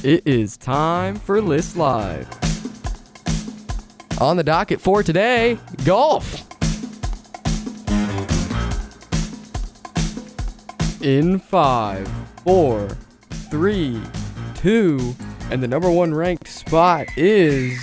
It is time for List Live. On the docket for today, golf. In 5, 4, 3, 2, and the number one ranked spot is...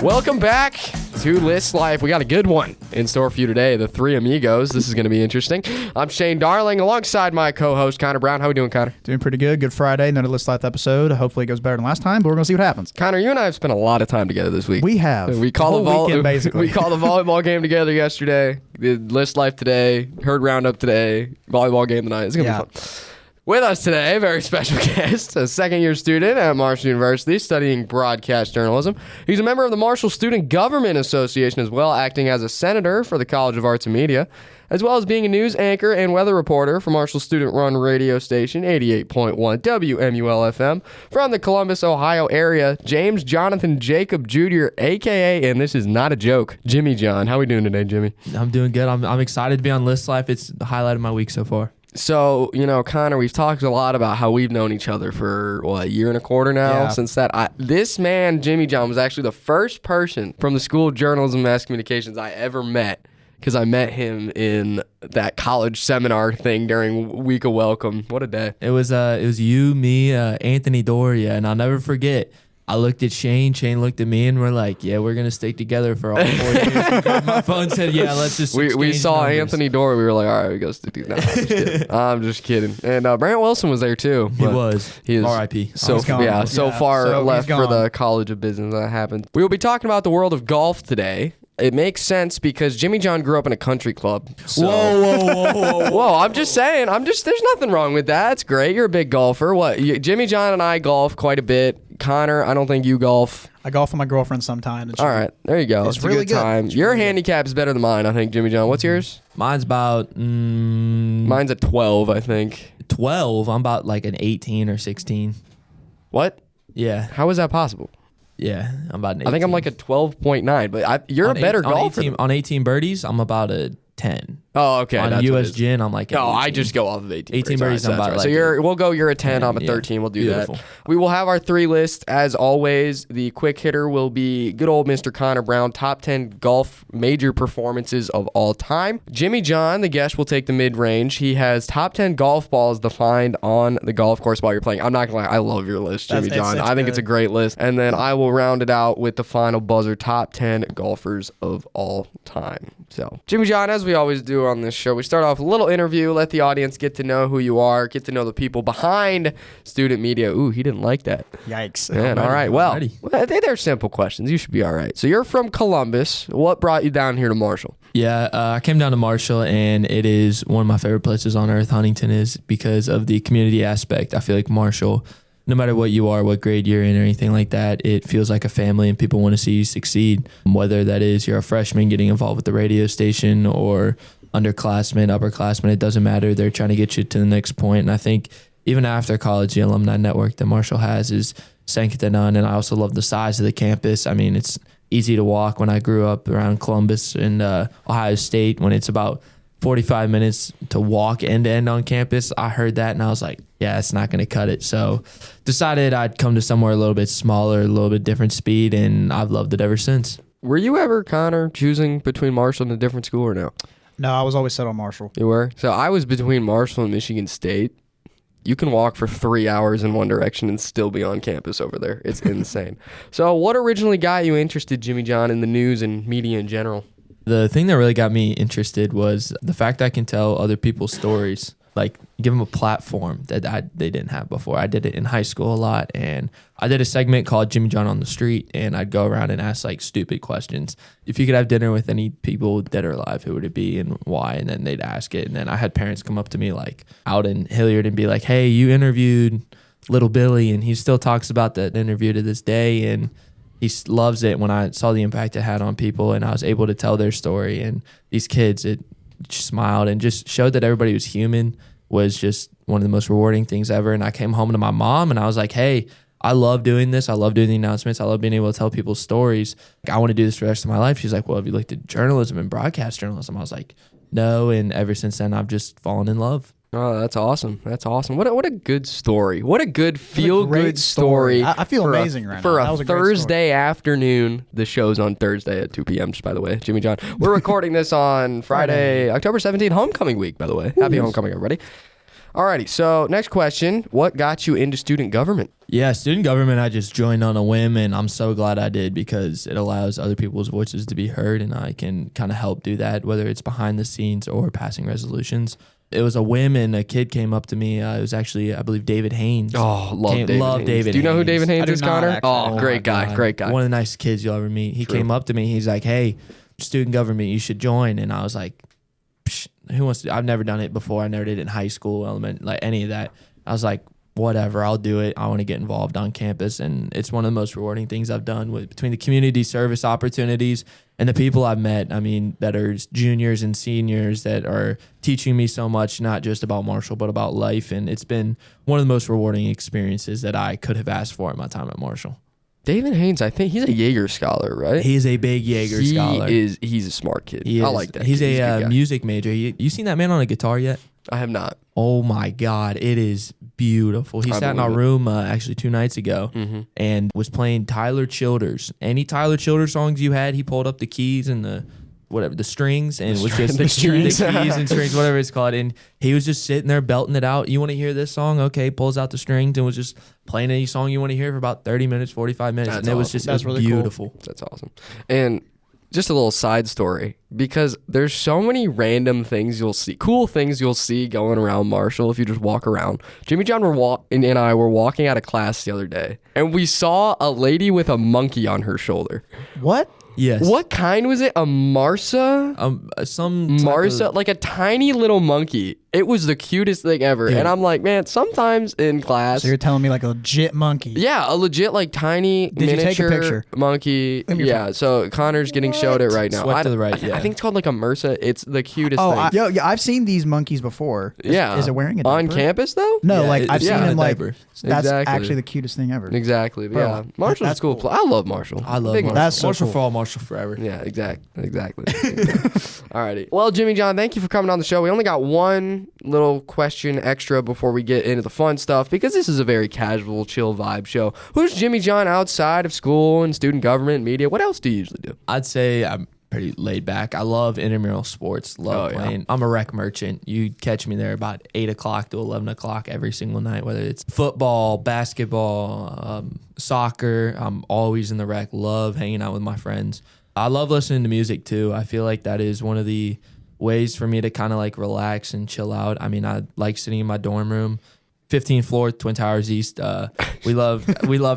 Welcome back to List Life. We got a good one in store for you today. The Three Amigos. This is going to be interesting. I'm Shane Darling alongside my co-host Connor Brown. How are we doing, Connor? Doing pretty good. Good Friday. Another List Life episode. Hopefully it goes better than last time, but we're going to see what happens. Connor, you and I have spent a lot of time together this week. We have. We called weekend, basically. We called a volleyball game together yesterday. Did List Life today. Herd Roundup today. Volleyball game tonight. It's going to be fun. With us today, a very special guest, a second-year student at Marshall University studying broadcast journalism. He's a member of the Marshall Student Government Association as well, acting as a senator for the College of Arts and Media, as well as being a news anchor and weather reporter for Marshall student-run radio station 88.1 WMUL-FM from the Columbus, Ohio area. James Jonathan Jacob Jr., a.k.a., and this is not a joke, Jimmy John. How are we doing today, Jimmy? I'm doing good. I'm excited to be on List Life. It's the highlight of my week so far. So, Connor, we've talked a lot about how we've known each other for, a year and a quarter now? Yeah. Since that, this man, Jimmy John, was actually the first person from the School of Journalism and Mass Communications I ever met, because I met him in that college seminar thing during Week of Welcome. What a day. It was you, me, Anthony Doria, and I'll never forget. I looked at Shane looked at me, and we're like, yeah, we're going to stay together for all 4 years. And grabbed my phone and said, yeah, let's just We saw numbers. Anthony Doria. We were like, all right, we go stick these. No, I'm just kidding. And Brant Wilson was there, too. He was. He is R.I.P. So far left for the College of Business. That happened. We will be talking about the world of golf today. It makes sense because Jimmy John grew up in a country club. So. Whoa. Whoa, I'm just saying. There's nothing wrong with that. It's great. You're a big golfer. Jimmy John and I golf quite a bit. Connor, I don't think you golf. I golf with my girlfriend sometimes. All right, there you go. It's really a good time. Your handicap is better than mine, I think, Jimmy John. What's yours? Mine's about... Mine's a 12, I think. 12? I'm about like an 18 or 16. What? Yeah. How is that possible? Yeah, I'm about an 18. I think I'm like a 12.9, but you're a better golfer. On 18 birdies, I'm about a 10. Oh, okay. On US Gin, I'm like an 18. I just go off of 18. 18 birdies, I'm about right. like... So you're a 10, I'm a 13. We'll do Beautiful. that. We will have our three lists as always. The quick hitter will be good old Mr. Connor Brown, top 10 golf major performances of all time. Jimmy John, the guest, will take the mid-range. He has top 10 golf balls defined on the golf course while you're playing. I'm not going to lie, I love your list, Jimmy John. I think it's a great list. And then I will round it out with the final buzzer, top 10 golfers of all time. So, Jimmy John, as we always do on this show, we start off with a little interview, let the audience get to know who you are, get to know the people behind student media. Ooh, he didn't like that. Yikes. Man, all right. Well, they're simple questions. You should be all right. So you're from Columbus. What brought you down here to Marshall? Yeah, I came down to Marshall, and it is one of my favorite places on earth. Huntington is because of the community aspect. I feel like Marshall, no matter what you are, what grade you're in or anything like that, it feels like a family and people want to see you succeed. Whether that is you're a freshman getting involved with the radio station or underclassmen, upperclassmen, it doesn't matter. They're trying to get you to the next point. And I think even after college, the alumni network that Marshall has is second to none. And I also love the size of the campus. I mean, it's easy to walk. When I grew up around Columbus and Ohio State, when it's about 45 minutes to walk end to end on campus, I heard that and I was like, yeah, it's not going to cut it. So decided I'd come to somewhere a little bit smaller, a little bit different speed, and I've loved it ever since. Were you ever, Connor, choosing between Marshall and a different school or no? No, I was always set on Marshall. You were? So I was between Marshall and Michigan State. You can walk for 3 hours in one direction and still be on campus over there. It's insane. So what originally got you interested, Jimmy John, in the news and media in general? The thing that really got me interested was the fact I can tell other people's stories, like give them a platform that they didn't have before. I did it in high school a lot, and I did a segment called Jimmy John on the Street, and I'd go around and ask like stupid questions. If you could have dinner with any people dead or alive, who would it be and why? And then they'd ask it. And then I had parents come up to me like out in Hilliard and be like, hey, you interviewed Little Billy, and he still talks about that interview to this day, and he loves it. When I saw the impact it had on people and I was able to tell their story, and these kids, it smiled and just showed that everybody was human, was just one of the most rewarding things ever. And I came home to my mom and I was like, hey, I love doing this. I love doing the announcements. I love being able to tell people's stories. I want to do this for the rest of my life. She's like, well, have you looked at journalism and broadcast journalism? I was like, no. And ever since then, I've just fallen in love. Oh, that's awesome. That's awesome. What a good story. What a good feel-good story. I feel amazing right now. For That a was a great Thursday afternoon. The show's on Thursday at 2 p.m., just by the way. Jimmy John. We're recording this on Friday, October 17th, homecoming week, by the way. Happy homecoming, everybody. Alrighty, so next question. What got you into student government? Yeah, student government, I just joined on a whim, and I'm so glad I did because it allows other people's voices to be heard, and I can kind of help do that, whether it's behind the scenes or passing resolutions. It was a whim, and a kid came up to me. It was actually, I believe, David Haynes. Oh, love David Haynes. Do you know who Haynes. David Haynes is, Connor? actually. Oh, great guy, God. great guy. One of the nicest kids you'll ever meet. He came up to me. He's like, hey, student government, you should join. And I was like, psh, who wants to? I've never done it before. I never did it in high school, like any of that. I was like, whatever, I'll do it. I want to get involved on campus. And it's one of the most rewarding things I've done between the community service opportunities and the people I've met, I mean, that are juniors and seniors that are teaching me so much, not just about Marshall, but about life. And it's been one of the most rewarding experiences that I could have asked for in my time at Marshall. David Haynes, I think he's a Jaeger scholar, right? He's a big Jaeger scholar. He's a smart kid. I like that. He's kid. a good guy. music major. You seen that man on a guitar yet? I have not. Oh my God, it is beautiful. He sat in our room actually 2 nights ago and was playing Tyler Childers. Any Tyler Childers songs you had, he pulled up the keys and the strings, and was just the keys and strings, whatever it's called. And he was just sitting there belting it out. You want to hear this song? Okay, pulls out the strings and was just playing any song you want to hear for about 30 minutes, 45 minutes. That's and it was awesome. just, it was really beautiful. Cool. That's awesome. And just a little side story, because there's so many random things you'll see, cool things you'll see going around Marshall if you just walk around. Jimmy John and I were walking out of class the other day, and we saw a lady with a monkey on her shoulder. What? Yes. What kind was it? A Marsa? Some Marsa, like a tiny little monkey. It was the cutest thing ever. Yeah. And I'm like, man, sometimes in class. So you're telling me like a legit monkey? Yeah, a legit like tiny Did you take a miniature picture? monkey. Yeah, so Connor's getting showed it right now. Swept to the right, I think it's called like a Marsa. It's the cutest Oh, thing. yeah, I've seen these monkeys before. Is it wearing a diaper? On campus though? No, Yeah, like I've it's seen on a him like. diaper. That's Exactly. actually the cutest thing ever. Exactly. But Bro, yeah, Marshall's a that's cool cool. place. I love Marshall. I love Big Marshall. That's so Marshall cool. for all, Marshall forever. Yeah, exactly. Alrighty. Well, Jimmy John, thank you for coming on the show. We only got one little question extra before we get into the fun stuff, because this is a very casual, chill vibe show. Who's Jimmy John outside of school and student government, media? What else do you usually do? I'd say I'm pretty laid back. I love intramural sports. Love playing. Yeah. I'm a rec merchant. You catch me there about 8 o'clock to 11 o'clock every single night, whether it's football, basketball, soccer. I'm always in the rec. Love hanging out with my friends. I love listening to music too. I feel like that is one of the ways for me to kind of like relax and chill out. I mean, I like sitting in my dorm room, 15th floor, Twin Towers East. We love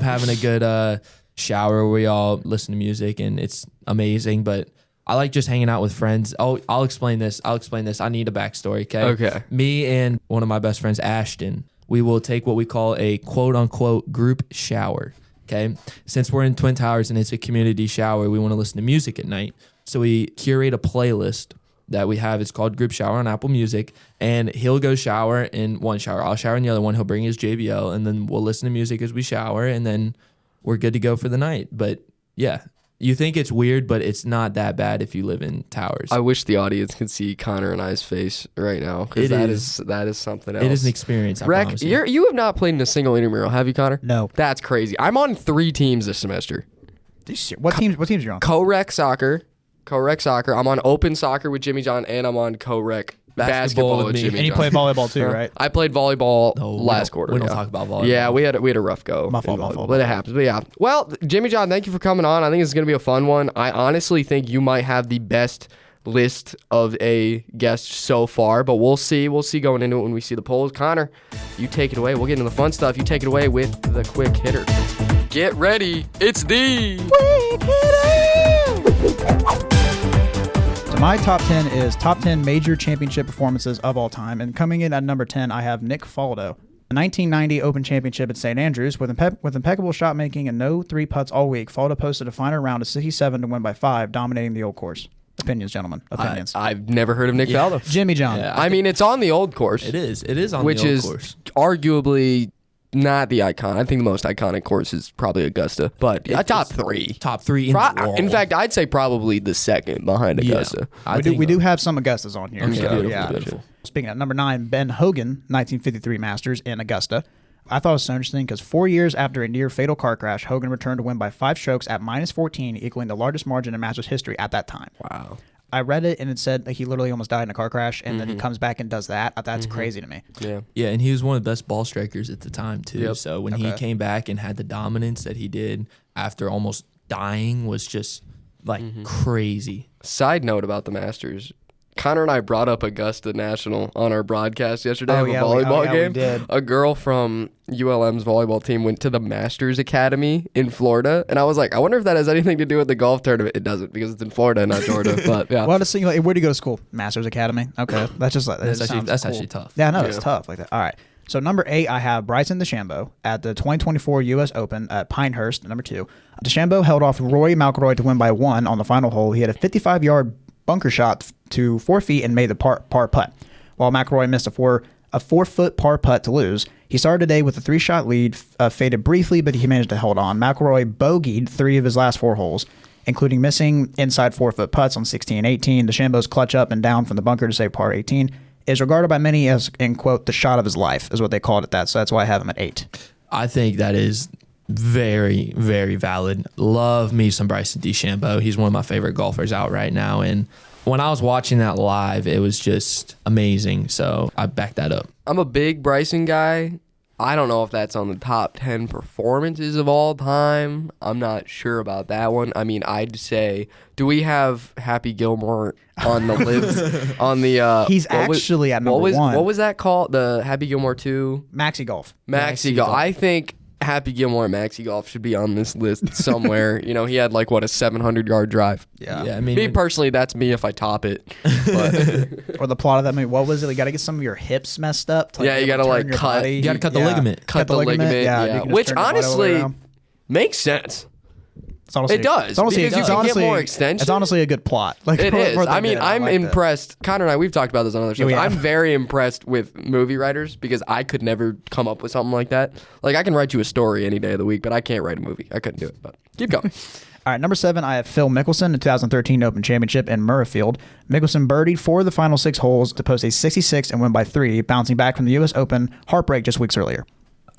having a good shower where we all listen to music, and it's amazing. But I like just hanging out with friends. Oh, I'll explain this. I need a backstory, okay? Okay. Me and one of my best friends, Ashton, we will take what we call a quote-unquote group shower, okay? Since we're in Twin Towers and it's a community shower, we want to listen to music at night. So we curate a playlist that we have. It's called Group Shower on Apple Music, and he'll go shower in one shower. I'll shower in the other one. He'll bring his JBL, and then we'll listen to music as we shower, and then we're good to go for the night. But yeah, you think it's weird, but it's not that bad if you live in towers. I wish the audience could see Connor and I's face right now, because that is something else. It is an experience. I Rec, promise you. you have not played in a single intramural, have you, Connor? No. That's crazy. I'm on 3 teams this semester. What teams are you on? Co-rec soccer. I'm on open soccer with Jimmy John, and I'm on co-rec basketball with with me. Jimmy And you John. play volleyball too, right? I played volleyball No, last quarter. We don't yeah. talk about volleyball. Yeah, we had a rough go. My fault. But it happens. But yeah. Well, Jimmy John, thank you for coming on. I think it's going to be a fun one. I honestly think you might have the best list of a guest so far, but we'll see. We'll see going into it when we see the polls. Connor, you take it away. We'll get into the fun stuff. You take it away with the quick hitter. Get ready. It's the quick hitter. So my top 10 is top 10 major championship performances of all time. And coming in at number 10, I have Nick Faldo. The 1990 Open Championship at St. Andrews, with impeccable shot making and no 3 putts all week, Faldo posted a final round of 67 to win by 5, dominating the old course. Opinions, gentlemen. Opinions. I've never heard of Nick Faldo. Jimmy John. Yeah. I mean, it's on the old course. It is on which the old is course. arguably not the icon. I think the most iconic course is probably Augusta, but top three. Top three in the world. In fact, I'd say probably the second behind Augusta. We do have some Augustas on here. Okay. So, Beautiful, beautiful. Speaking of number 9, Ben Hogan, 1953 Masters in Augusta. I thought it was so interesting because 4 years after a near fatal car crash, Hogan returned to win by 5 strokes at -14, equaling the largest margin in Masters history at that time. Wow. I read it and it said he literally almost died in a car crash, and then he comes back and does that. That's crazy to me. Yeah. Yeah, and he was one of the best ball strikers at the time too. Yep. So when he came back and had the dominance that he did after almost dying was just like crazy. Side note about the Masters. Connor and I brought up Augusta National on our broadcast yesterday of a volleyball game. We did. A girl from ULM's volleyball team went to the Masters Academy in Florida, and I was like, I wonder if that has anything to do with the golf tournament. It doesn't, because it's in Florida, not Georgia. But yeah, Well, where'd you go to school? Masters Academy. Okay, that's just like That's actually cool. actually tough. Yeah, no, it's tough like that. All right. So number 8, I have Bryson DeChambeau at the 2024 U.S. Open at Pinehurst. Number 2, DeChambeau held off Rory McIlroy to win by 1 on the final hole. He had a 55-yard bunker shot to 4 feet and made the par putt, while McIlroy missed a 4-foot par putt to lose. He started today with a 3-shot lead, faded briefly, but he managed to hold on. McIlroy bogeyed 3 of his last 4 holes, including missing inside 4-foot putts on 16 and 18. DeChambeau's clutch up and down from the bunker to save par 18 is regarded by many as, in quote, the shot of his life, is what they called it that. So that's why I have him at 8. I think that is very, very valid. Love me some Bryson DeChambeau. He's one of my favorite golfers out right now. And when I was watching that live, it was just amazing. So I back that up. I'm a big Bryson guy. I don't know if that's on the top 10 performances of all time. I'm not sure about that one. I mean, I'd say, do we have Happy Gilmore on the live on the? He's actually at number 1. What was that called? The Happy Gilmore 2? Maxi Golf. Maxi Golf. I think Happy Gilmore and Maxi Golf should be on this list somewhere. You know, he had like, what, a 700-yard drive. Yeah. I mean, Me personally, that's me if I top it. But Or the plot of that movie. What was it? You got to get some of your hips messed up. To, Yeah, you gotta, turn like, your cut- body. you got to cut the ligament. cut the ligament. Yeah, you Yeah. can just Which turn your body all the way honestly around. makes sense. It's honestly, It does, It's honestly, because you it's can get honestly, more extension. It's honestly a good plot. Like It is. for the I mean, bit, I'm liked it. impressed. Connor and I, we've talked about this on other shows. we have. I'm very impressed with movie writers because I could never come up with something like that. Like, I can write you a story any day of the week, but I can't write a movie. I couldn't do it, but keep going. All right, number 7, I have Phil Mickelson in the 2013 Open Championship in Murrayfield. Mickelson birdied 4 of the final 6 holes to post a 66 and win by 3, bouncing back from the U.S. Open heartbreak just weeks earlier.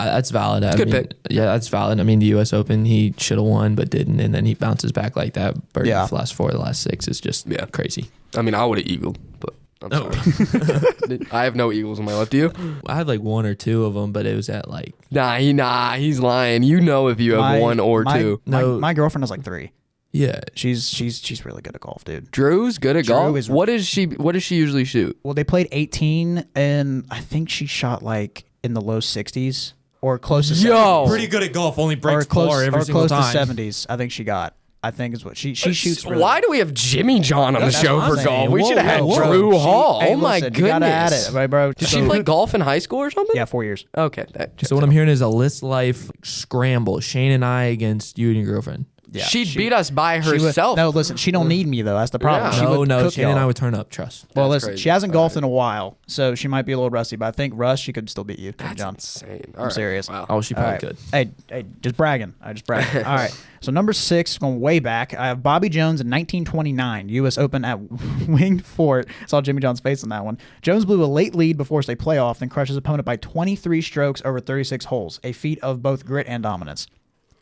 That's valid. I Good mean, pick. Yeah, that's valid. I mean, the U.S. Open, he should have won, but didn't, and then he bounces back like that. Birdie the last 4 of the last 6 is just crazy. I mean, I would have eagled, but I'm sorry. I have no eagles in my life. Do you? I had like 1 or 2 of them, but it was at like He's lying. You know if you have 1 or 2. My girlfriend has like 3. yeah. She's really good at golf, dude. Drew's good at golf. is- What does she usually shoot? Well, they played 18, and I think she shot like in the low 60s or close to 70s. Pretty good at golf. Only or breaks close, par every or single close time. to 70s. I think she got. I think is what she shoots. Really Why do we have Jimmy John on the That's show what for I'm golf? saying. We should have had Whoa, whoa. Drew Hall. Hey, Oh my listen, goodness! You gotta add it, right, bro? Did she play golf in high school or something? Yeah, 4 years. Okay. So what I'm hearing is a list life scramble. Shane and I against you and your girlfriend. Yeah, she beat us by herself. No, listen, she don't need me though. That's the problem. Yeah. She would No, cook Shane and y'all. I would turn up. Trust. Well, That's listen, crazy. she hasn't golfed in a while, so she might be a little rusty. But I think Russ, she could still beat you, That's John. insane. I'm serious. Wow. Oh, she All probably right. could. Hey, just bragging. I just bragging. All right. So number 6, going way back, I have Bobby Jones in 1929, U.S. Open at Winged Fort. Saw Jimmy John's face on that one. Jones blew a late lead before a playoff, then crushed his opponent by 23 strokes over 36 holes, a feat of both grit and dominance.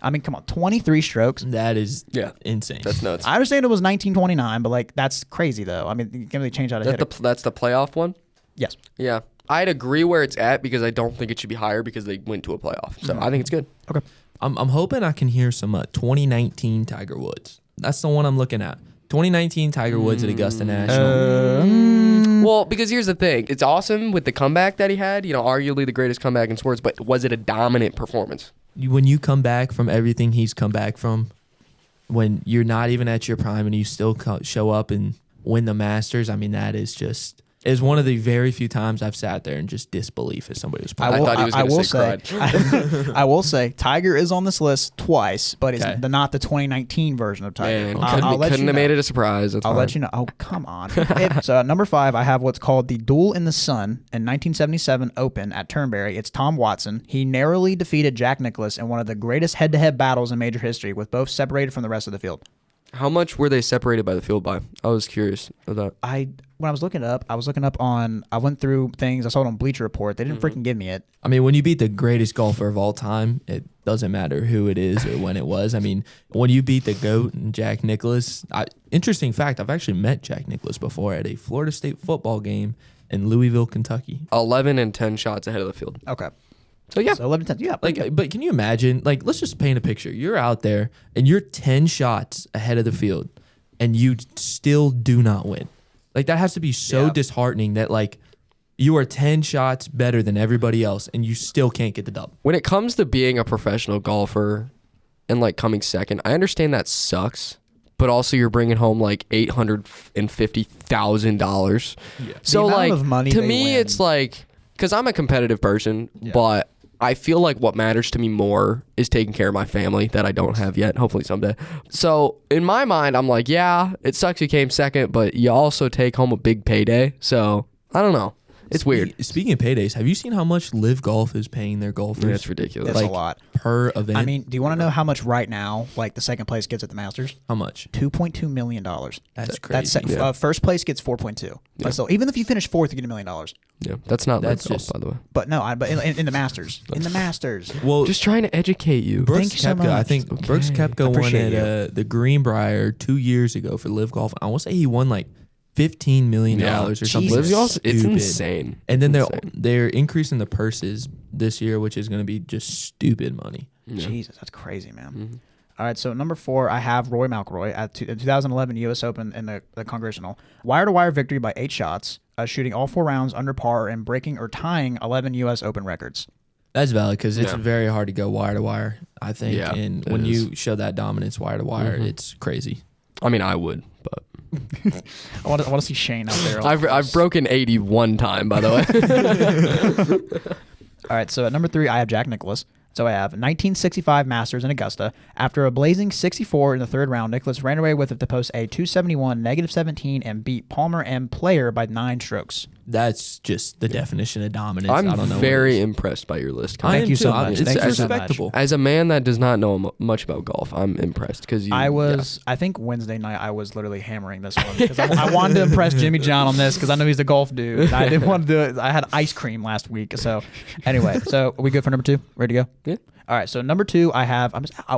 I mean, come on, 23 strokes. That is insane. That's nuts. I understand it was 1929, but like that's crazy though. I mean, you can't really change how to hit it. That's the playoff one? Yes. Yeah. I'd agree where it's at because I don't think it should be higher because they went to a playoff. So I think it's good. Okay. I'm hoping I can hear some 2019 Tiger Woods. That's the one I'm looking at. 2019 Tiger Woods at Augusta National. Well, because here's the thing. It's awesome with the comeback that he had, arguably the greatest comeback in sports, but was it a dominant performance? When you come back from everything he's come back from, when you're not even at your prime and you still show up and win the Masters, I mean, that is just is one of the very few times I've sat there in just disbelief as somebody was playing. I thought he was going to say cried. I will say Tiger is on this list twice, but Okay. it's not the 2019 version of Tiger. Man, I'll let couldn't you have know. made it a surprise. That's I'll fine. let you know. Oh, come on. So number 5, I have what's called the Duel in the Sun in 1977 Open at Turnberry. It's Tom Watson. He narrowly defeated Jack Nicklaus in one of the greatest head-to-head battles in major history, with both separated from the rest of the field. How much were they separated by the field by? I was curious of that. When I was looking up, I went through things. I saw it on Bleacher Report. They didn't freaking give me it. I mean, when you beat the greatest golfer of all time, it doesn't matter who it is or when it was. I mean, when you beat the GOAT and Jack Nicklaus, interesting fact, I've actually met Jack Nicklaus before at a Florida State football game in Louisville, Kentucky. 11 and 10 shots ahead of the field. Okay. So yeah. So 11 10. Yeah. Like, but can you imagine? Like, let's just paint a picture. You're out there and you're 10 shots ahead of the field, and you still do not win. Like, that has to be so disheartening that like you are 10 shots better than everybody else, and you still can't get the dub. When it comes to being a professional golfer and like coming second, I understand that sucks, but also you're bringing home like $850,000. Yeah. So The amount like of money to they me, win. it's like, because I'm a competitive person, but I feel like what matters to me more is taking care of my family that I don't have yet, hopefully someday. So in my mind, I'm like, yeah, it sucks you came second, but you also take home a big payday. So I don't know. It's weird. Speaking of paydays, have you seen how much Live Golf is paying their golfers? Yeah, it's ridiculous. That's like, a lot. per event. I mean, do you want to know how much right now, like the second place gets at the Masters? how much? $2.2 million. That's crazy. First place gets 4.2. But still, even if you finish fourth, you get $1 million. Yeah, that's not That's Live Golf, just- by the way. But no, but in the Masters, in the Masters. Well, Just trying to educate you. Brooks Thank you so Koepka, I much. think Okay. Brooks Koepka won Appreciate at the Greenbrier 2 years ago for Live Golf. I want to say he won like $15 million or something. Live Golf, it's stupid. insane. And then It's insane. they're increasing the purses this year, which is going to be just stupid money. Yeah. Jesus, that's crazy, man. Mm-hmm. All right, so number 4, I have Roy McIlroy at the 2011 U.S. Open in the Congressional. Wire-to-wire victory by 8 shots, shooting all 4 rounds under par and breaking or tying 11 U.S. Open records. That's valid because it's Yeah. very hard to go wire to wire, I think. Yeah, and it when is. you show that dominance wire to wire, it's crazy. I mean, I would, but I want to see Shane out there. I've broken 80 one time, by the way. All right, so at number 3, I have Jack Nicklaus. So I have 1965 Masters in Augusta. After a blazing 64 in the third round, Nicklaus ran away with it to post a 271, -17, and beat Palmer and Player by 9 strokes. That's just the definition of dominance. I'm I don't know. very impressed by your list. I Thank am you too. so much. It's Thank you so much. respectable. As a man that does not know much about golf, I'm impressed because I think Wednesday night I was literally hammering this one because I wanted to impress Jimmy John on this because I know he's a golf dude. And I didn't want to do it. I had ice cream last week. So anyway, so are we good for number 2? Ready to go? Yeah. All right, so number 2, I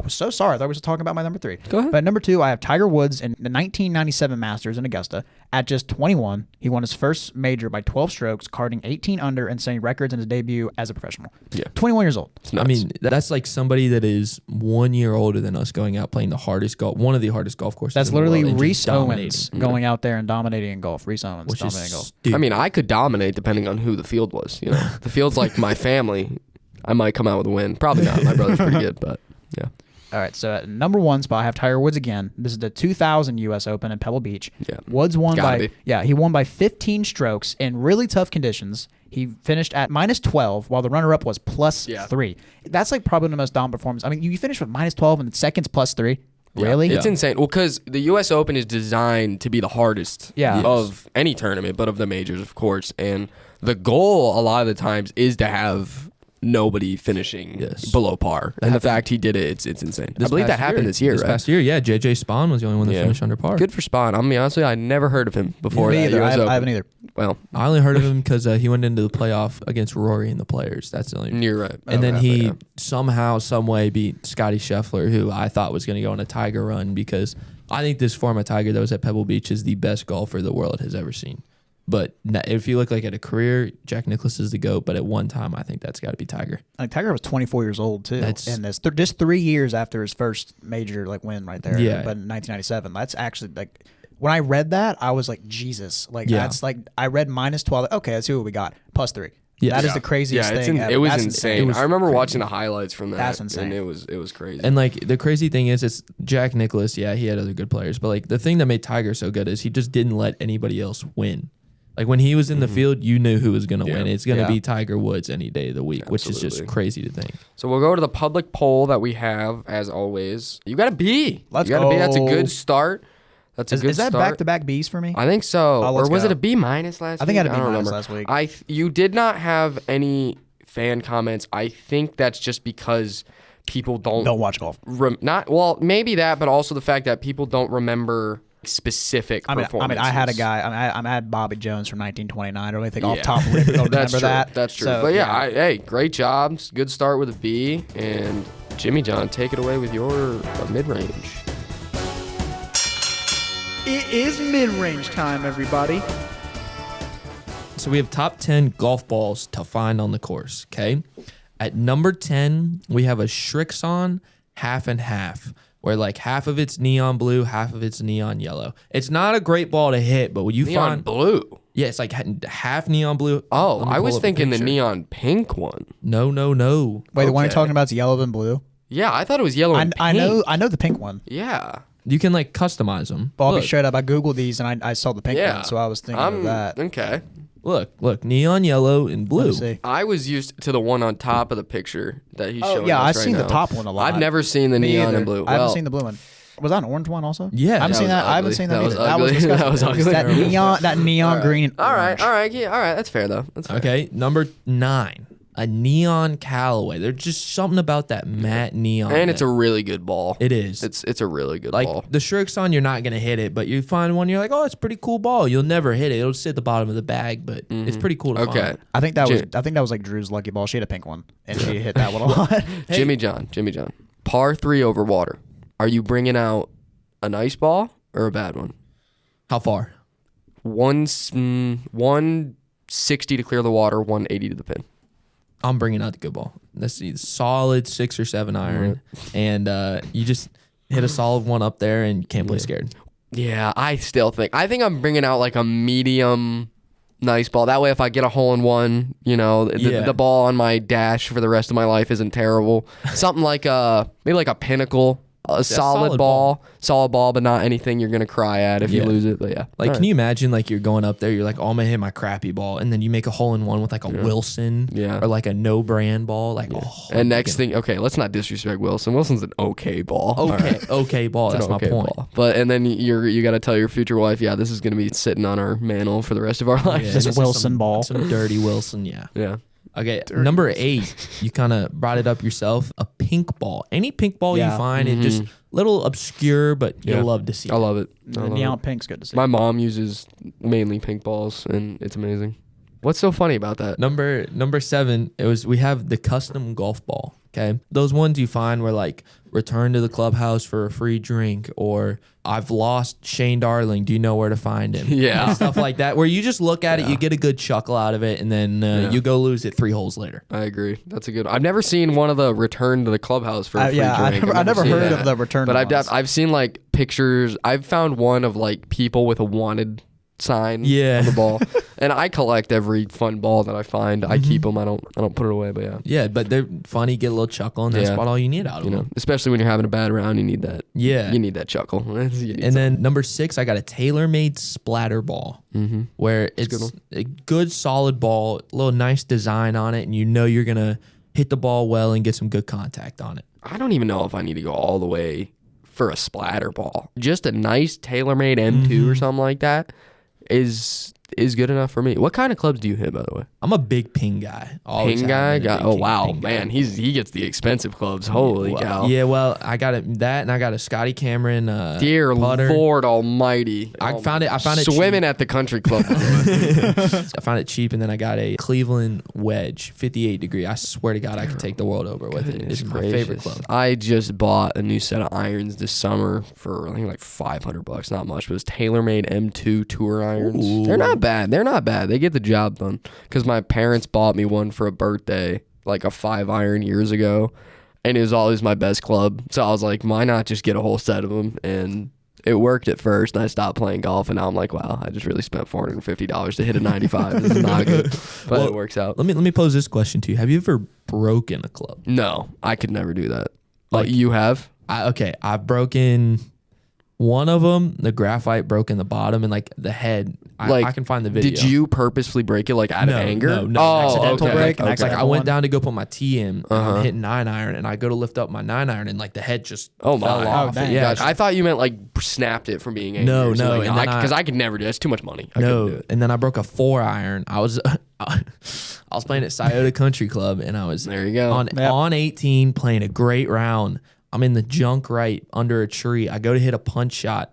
was so sorry. I thought we were talking about my number 3. Go ahead. But number 2, I have Tiger Woods in the 1997 Masters in Augusta. At just 21, he won his first major by 12 strokes, carding 18 under and setting records in his debut as a professional. Yeah. 21 years old. It's nuts. I mean, that's like somebody that is 1 year older than us going out playing one of the hardest golf courses. That's in the world literally and just Reese dominating, Owens going out there and dominating in golf. Reese Owens which is dominating golf. stupid. I mean, I could dominate depending on who the field was. You know, the field's like my family. I might come out with a win. Probably not. My brother's pretty good, but yeah. All right, so at number 1 spot, I have Tiger Woods again. This is the 2000 U.S. Open in Pebble Beach. Yeah. Woods won Gotta be. he won by 15 strokes in really tough conditions. He finished at -12, while the runner-up was +3. That's like probably the most dominant performance. I mean, you finish with -12 and the seconds +3. Really? It's insane. Well, because the U.S. Open is designed to be the hardest of any tournament, but of the majors, of course. And the goal a lot of the times is to have nobody finishing below par. And the fact he did it, it's insane. I believe that happened this year, This right? past year, yeah. JJ Spawn was the only one that Yeah. finished under par. Good for Spawn. I'm gonna be honest with you, I never heard of him before Me that either. US I Open. haven't either. Well, I only heard of him because he went into the playoff against Rory and the Players. That's the only. you're right. And then Okay, he yeah. somehow, some way beat Scotty Scheffler, who I thought was going to go on a Tiger run because I think this former Tiger that was at Pebble Beach is the best golfer the world has ever seen. But if you look like at a career, Jack Nicklaus is the GOAT. But at one time, I think that's got to be Tiger. Like Tiger was 24 years old too, That's- and this just 3 years after his first major win right there. Yeah. But in 1997, that's actually like when I read that, I was like, Jesus, like Yeah. that's like I read -12. Okay, let's see what we got. +3. Yes. That is Yeah. the craziest Yeah, thing. ever. it was That's insane. It was I remember crazy. watching the highlights from that. That's insane. And it was crazy. And like the crazy thing is, it's Jack Nicklaus. Yeah, he had other good players, but like the thing that made Tiger so good is he just didn't let anybody else win. Like when he was in the field, you knew who was going to win. It's going to Yeah. be Tiger Woods any day of the week, which is just crazy to think. So we'll go to the public poll that we have, as always. You got a B. Let's you got a B. That's a go. good start. That's a good Is that start. back-to-back Bs for me? I think so. Oh, or let's was go. it a B minus last week? I think I had a B don't minus remember. last week. You did not have any fan comments. I think that's just because people don't watch golf. Maybe that, but also the fact that people don't remember specific performances. I had a guy. I had Bobby Jones from 1929. I don't really think off top of it, don't That's remember true. that. That's true. So, But hey, great job. Good start with a B. And Jimmy John, take it away with your mid-range. It is mid-range time, everybody. So we have top 10 golf balls to find on the course, okay? At number 10, we have a Shrixon half and half, where like half of it's neon blue, half of it's neon yellow. It's not a great ball to hit, but when you Neon find blue. yeah, it's like half neon blue. Oh, Let me I pull was up a thinking the picture. neon pink one. No. Wait, the one you're Okay. talking about is yellow and blue. Yeah, I thought it was yellow and pink. I know the pink one. Yeah. You can like customize them. But I'll be Look, straight up. I googled these and I saw the pink Yeah. one, so I was thinking of that. Okay. look, neon yellow and Let blue. me see. I was used to the one on top of the picture that he's showing yeah, us I've right seen the now. top one a lot. I've never seen the Me neon either. and blue. I haven't Well, seen the blue one. Was that an orange one also? Yeah. I haven't That seen was that. I haven't ugly. seen that, That was either. That was ugly. disgusting. That was ugly. That neon green. And All right, orange. all right, yeah, all right. That's fair though. That's fair. Okay, number 9, a neon Callaway. There's just something about that matte neon. And it's that- a really good ball. It is. It's a really good like ball. the Shrixon, you're not gonna hit it, but you find one, you're like, oh, it's a pretty cool ball. You'll never hit it. It'll sit at the bottom of the bag, but it's pretty cool to Okay. find. I think that was like Drew's lucky ball. She had a pink one, and she hit that one a lot. Jimmy John. Par 3 over water. Are you bringing out a nice ball or a bad one? How far? 160 to clear the water, 180 to the pin. I'm bringing out the good ball. Let's see, solid 6 or 7 iron, and you just hit a solid one up there, and you can't play scared. Yeah, I think I'm bringing out like a medium nice ball. That way, if I get a hole in one, the ball on my dash for the rest of my life isn't terrible. Something like maybe like a Pinnacle, a solid ball, but not anything you're gonna cry at if you lose it. But yeah, Like, can you imagine like you're going up there, you're like, oh, I'm gonna hit my crappy ball, and then you make a hole in one with like a Wilson, or like a no brand ball, like And next thing, okay, let's not disrespect Wilson. Wilson's an okay ball. okay ball. That's my point. Ball. But and then you got to tell your future wife, yeah, this is gonna be sitting on our mantle for the rest of our life. Yeah, This is Wilson ball. some dirty Wilson, yeah. Yeah. Okay, number 8, you kind of brought it up yourself. A pink ball. Any pink ball you find, it just little obscure, but you'll love to see. I love it. The neon pink's good to see. My mom uses mainly pink balls, and it's amazing. What's so funny about that? Number 7, we have the custom golf ball. Okay, those ones you find where like return to the clubhouse for a free drink, or I've lost Shane Darling. Do you know where to find him? Yeah. And stuff like that. Where you just look at it, you get a good chuckle out of it, and then you go lose it 3 holes later. I agree. That's a good. I've never seen one of the return to the clubhouse for a free drink. I never seen heard that. of the return. But ones. I've seen like pictures. I've found one of like people with a wanted sign on the ball, and I collect every fun ball that I find. I keep them. I don't put it away. But yeah. Yeah, but they're funny. Get a little chuckle, and that's about all you need out of them. Especially when you're having a bad round, you need that. Yeah, you need that chuckle. And then number 6, I got a tailor-made splatter ball, where it's a good solid ball, a little nice design on it, and you're gonna hit the ball well and get some good contact on it. I don't even know if I need to go all the way for a splatter ball. Just a nice tailor-made M2 or something like that is good enough for me. What kind of clubs do you hit, by the way? I'm a big ping guy. Ping guy? Oh, wow. Man, he gets the expensive clubs. Holy cow. Yeah, well, I got that, and I got a Scotty Cameron Dear putter. Lord almighty. I found it Swimming cheap. at the country club. I found it cheap, and then I got a Cleveland wedge, 58 degree. I swear to God, I could take the world over with it. It's my favorite club. I just bought a new set of irons this summer for I think like $500. Not much, but it was tailor-made M2 tour irons. Ooh. They're not bad. They get the job done. Because my parents bought me one for a birthday, like a 5-iron years ago, and it was always my best club. So I was like, why not just get a whole set of them? And it worked at first, and I stopped playing golf, and now I'm like, wow, I just really spent $450 to hit a 95. This is not good, but it works out. Let me pose this question to you: have you ever broken a club? No, I could never do that. Like you have? I've broken One of them, the graphite broke in the bottom and like the head. I can find the video. Did you purposely break it like out of anger? No. Oh, Accidental okay. break, Okay. an Like I went down to go put my tee in, and I'm hitting 9-iron, and I go to lift up my 9-iron, and like the head just fell off. dang. Yeah, Gosh, I thought you meant like snapped it from being angry. No, or something. no, and then Because I could never do it. It's too much money. I couldn't do no, it. and then I broke a 4-iron. I was playing at Scioto Country Club, and I was There you go. on 18 playing a great round. I'm in the junk right under a tree. I go to hit a punch shot,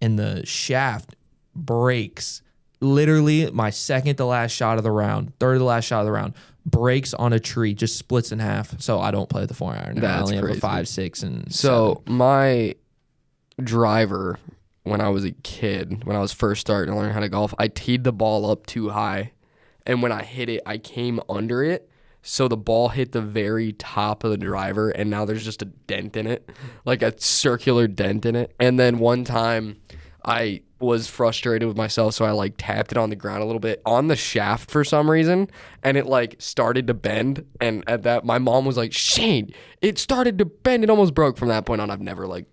and the shaft breaks. Literally, my second to last shot of the round, third to last shot of the round, breaks on a tree, just splits in half. So I don't play the 4-iron. I That's only crazy. have a 5, 6, and So my driver, when I was a kid, when I was first starting to learn how to golf, I teed the ball up too high, and when I hit it, I came under it. So the ball hit the very top of the driver, and now there's just a dent in it, like a circular dent in it. And then one time I was frustrated with myself, so I like tapped it on the ground a little bit on the shaft for some reason, and it like started to bend. And at that, my mom was like, "Shane, it started to bend. It almost broke." From that point on, I've never like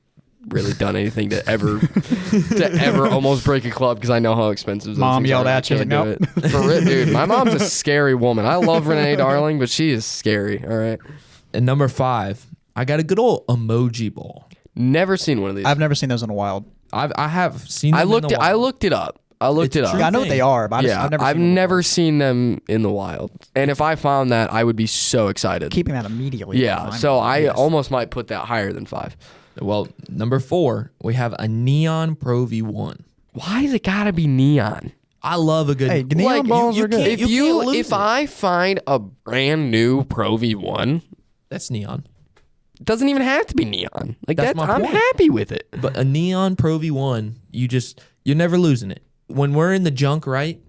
really done anything to ever almost break a club, because I know how expensive those Mom things yelled are. I at you, can't nope. do it. For real, dude. My mom's a scary woman. I love Renee Darling, but she is scary. All right. And number 5, I got a good old emoji ball. Never seen one of these. I've never seen those in the wild. I have seen them I in looked the it. I wild. looked it up. I looked It's it a up. true Yeah, I know what thing. they are, but Yeah, I've never seen them in the wild. And if I found that, I would be so excited. keeping that immediately. Yeah, so I almost might put that higher than 5. Well, number 4, we have a Neon Pro V1. Why has it gotta be neon? I love a good. Hey, neon balls are good. If I find a brand new Pro V1, that's neon. it doesn't even have to be neon. Like That's that, my I'm point. happy with it. But a Neon Pro V1, you're never losing it. When we're in the junk, right?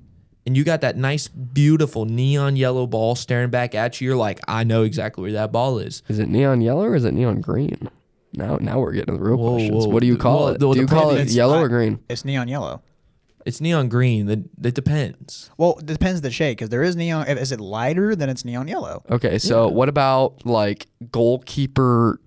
And you got that nice, beautiful neon yellow ball staring back at you, you're like, I know exactly where that ball is. Is it neon yellow or is it neon green? Now we're getting to the real Whoa, questions. whoa. What do you call Well, it? the Do you call it It's- yellow or green? It's neon yellow. It's neon green. It depends. Well, it depends the shade, because there is neon. Is it lighter, then it's neon yellow. Okay, so what about like goalkeeper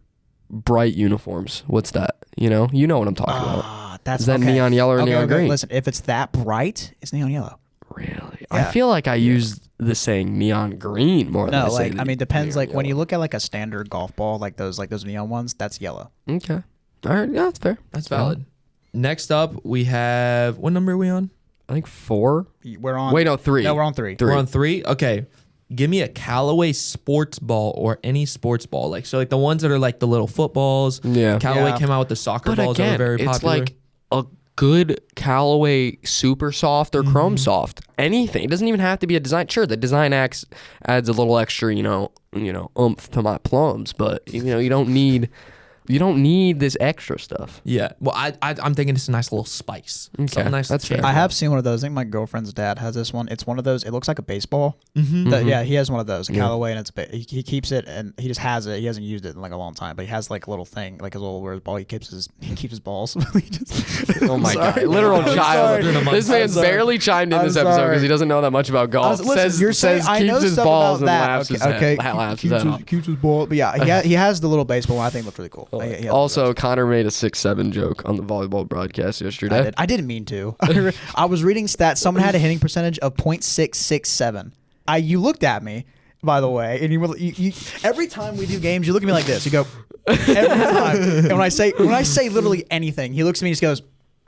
bright uniforms? What's that? You know what I'm talking about. That's Is that okay. neon yellow or neon green? Listen, if it's that bright, it's neon yellow. Really? Yeah. I feel like I use the saying neon green more than No, I say like I mean, depends. neon Like when you yellow. look at like a standard golf ball, like those neon ones, that's yellow. Okay. All right. Yeah, that's fair. That's valid. Next up, we have, what number are we on? I think 4. We're on. Wait, no, 3. No, we're on 3. We're on 3? Okay. Give me a Callaway sports ball or any sports ball. Like the ones that are like the little footballs. Yeah. Callaway Yeah. came out with the soccer But balls that were again, very popular. it's like a good Callaway Super Soft or Chrome Soft. Anything. It doesn't even have to be a design. Sure, the design adds a little extra, oomph to my plums. But you don't need this extra stuff. Yeah. Well, I'm thinking it's a nice little spice. Okay, Something nice. that's to change fair. I have up. seen one of those. I think my girlfriend's dad has this one. It's one of those. It looks like a baseball. Mm-hmm. Yeah, he has one of those, a Callaway, and he keeps it, and he just has it. He hasn't used it in like a long time, but he has like a little thing, like his little where his ball. He keeps his balls. He just- Oh my sorry. god, literal I'm child. sorry. This man's sorry. barely chimed in I'm this episode sorry. because he doesn't know that much about golf. Listen, you're saying I keeps know his stuff balls about and that. laughs his Okay, head. Laughs his head off. keeps his ball. But yeah, he has the little baseball one. I think it looks really cool. He has Also, Connor made a 6'7" joke on the volleyball broadcast yesterday. I didn't mean to. I was reading stats. Someone had a hitting percentage of .667. You looked at me, by the way, and you every time we do games, you look at me like this. You go every time. And when I say literally anything, he looks at me and just goes.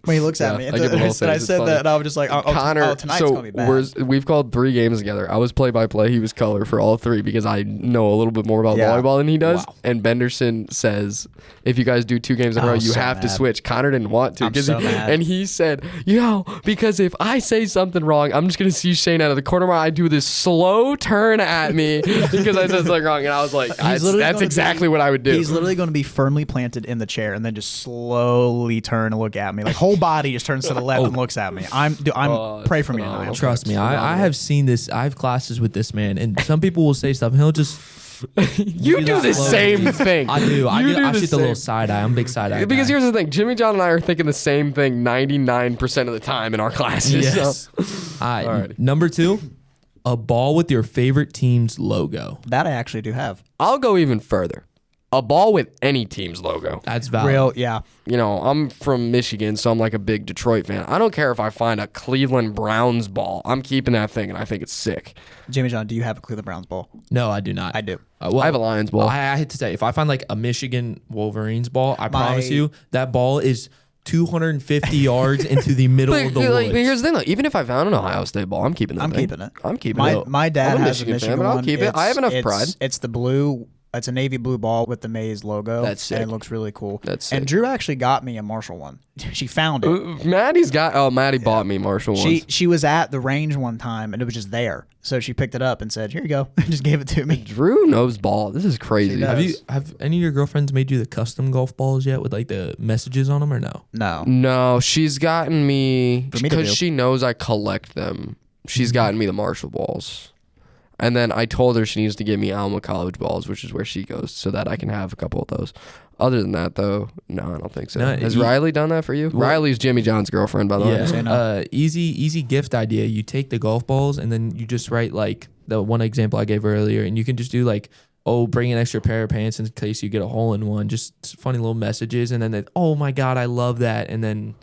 When he looks at me, I give him a whole and I face. It's said funny. that, and I was just like, Connor, tonight's so gonna be bad. we've called 3 games together. I was play-by-play. He was color for all 3 because I know a little bit more about Yeah. volleyball than he does. Wow. And Benderson says, if you guys do 2 games in a row, you so have to mad. switch. Connor didn't want to. I'm 'cause so mad. And he said, because if I say something wrong, I'm just going to see Shane out of the corner of my eye do this slow turn at me because I said something wrong. And I was like, that's exactly what I would do. He's literally going to be firmly planted in the chair and then just slowly turn and look at me. Like whole body just turns to the left and looks at me. Pray for me tonight. I'm Trust me, I have seen this. I have classes with this man, and some people will say stuff, and he'll just. You do that the slow same breeze. thing. I do. I You do shoot the same. little side eye. I'm a big side eye. Because guy. here's the thing, Jimmy John and I are thinking the same thing 99% of the time in our classes. Yes. So. All right. Alrighty. Number 2, a ball with your favorite team's logo. That I actually do have. I'll go even further. a ball with any team's logo. That's valid. Real, yeah. You know, I'm from Michigan, so I'm like a big Detroit fan. I don't care if I find a Cleveland Browns ball. I'm keeping that thing, and I think it's sick. Jimmy John, do you have a Cleveland Browns ball? No, I do not. I do. Well, I have a Lions ball. I hate to say, if I find like a Michigan Wolverines ball, I promise you that ball is 250 yards into the middle of the woods. But here's the thing, though. Even if I found an Ohio State ball, I'm keeping that thing. Keeping it. I'm keeping it. My dad I'm a has a Michigan Michigan fan, but I'll one. keep it. I have enough pride. It's the blue. It's a navy blue ball with the maize logo. That's sick. And it looks really cool. That's sick. And Drew actually got me a Marshall one. She found it. Maddie bought me Marshall ones. She was at the range one time and it was just there. So she picked it up and said, "Here you go." And just gave it to me. Drew knows ball. This is crazy. Have any of your girlfriends made you the custom golf balls yet with like the messages on them or no? No, she's gotten me For me to because do. she knows I collect them. She's gotten me the Marshall balls. And then I told her she needs to give me Alma College balls, which is where she goes, so that I can have a couple of those. Other than that, though, no, I don't think so. No, Has Riley done that for you? Riley's Jimmy John's girlfriend, by the way. Yeah. Easy gift idea. You take the golf balls and then you just write like the one example I gave earlier, and you can just do like, oh, bring an extra pair of pants in case you get a hole in one. Just funny little messages, and then oh my God, I love that, and then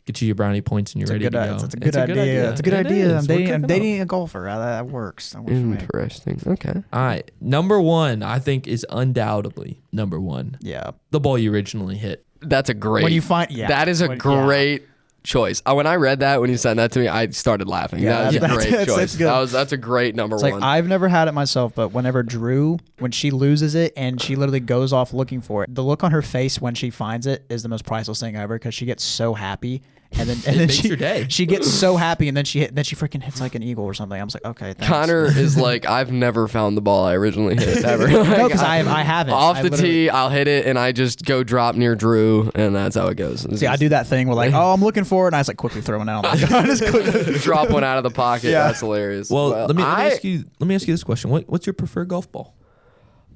get you your brownie points and you're ready to go. It's a good idea. It's a good idea. I'm dating a golfer. That works. That works for me. Interesting. Okay. All right. Number one, I think, is undoubtedly number one. Yeah. The ball you originally hit. That's a great. When you find, that is a great choice. When I read that, when you sent that to me, I started laughing. Yeah, that was a great choice. That's good. That's a great number It's one. like I've never had it myself, but whenever Drew, when she loses it and she literally goes off looking for it, the look on her face when she finds it is the most priceless thing ever because she gets so happy. And then makes your day. She gets so happy, and then she freaking hits like an eagle or something. I'm just like, okay, thanks. Connor is like, I've never found the ball I originally hit ever. No, because I haven't. Off the tee, I'll hit it, and I just go drop near Drew, and that's how it goes. See, I do that thing where like, oh, I'm looking for it, and I just like quickly throw it out. I just quickly drop one out of the pocket. Yeah. That's hilarious. Well, let me ask you this question. What's your preferred golf ball?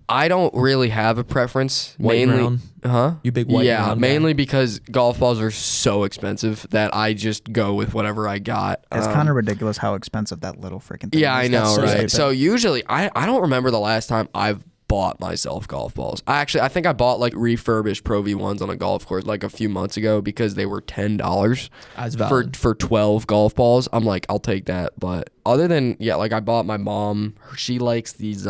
I don't really have a preference. White mainly, round? You big white round guy? Mainly because golf balls are so expensive that I just go with whatever I got. It's kind of ridiculous how expensive that little freaking thing is. Yeah, I know, so right? stupid. So usually, I don't remember the last time I've bought myself golf balls. I think I bought like refurbished Pro V1s on a golf course like a few months ago because they were $10 for 12 golf balls. I'm like, I'll take that. But other than, like I bought my mom, she likes these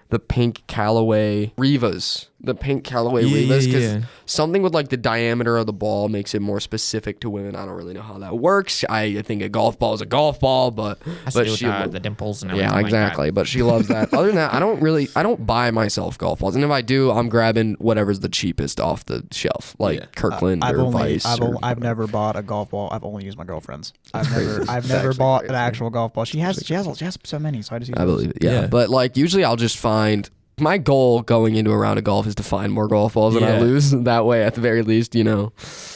the pink Callaway Rivas. The pink Callaway Rivas, because something with like the diameter of the ball makes it more specific to women. I don't really know how that works. I think a golf ball is a golf ball, but she the dimples and everything. Yeah, exactly. But she loves that. Other than that, I don't buy myself golf balls, and if I do, I'm grabbing whatever's the cheapest off the shelf, like Kirkland or Vice. I've never bought a golf ball. I've only used my girlfriend's. I've never bought an actual golf ball. She has so many, so I just use I believe it. Yeah, but like usually I'll just find. My goal going into a round of golf is to find more golf balls than I lose. That way, at the very least, I'll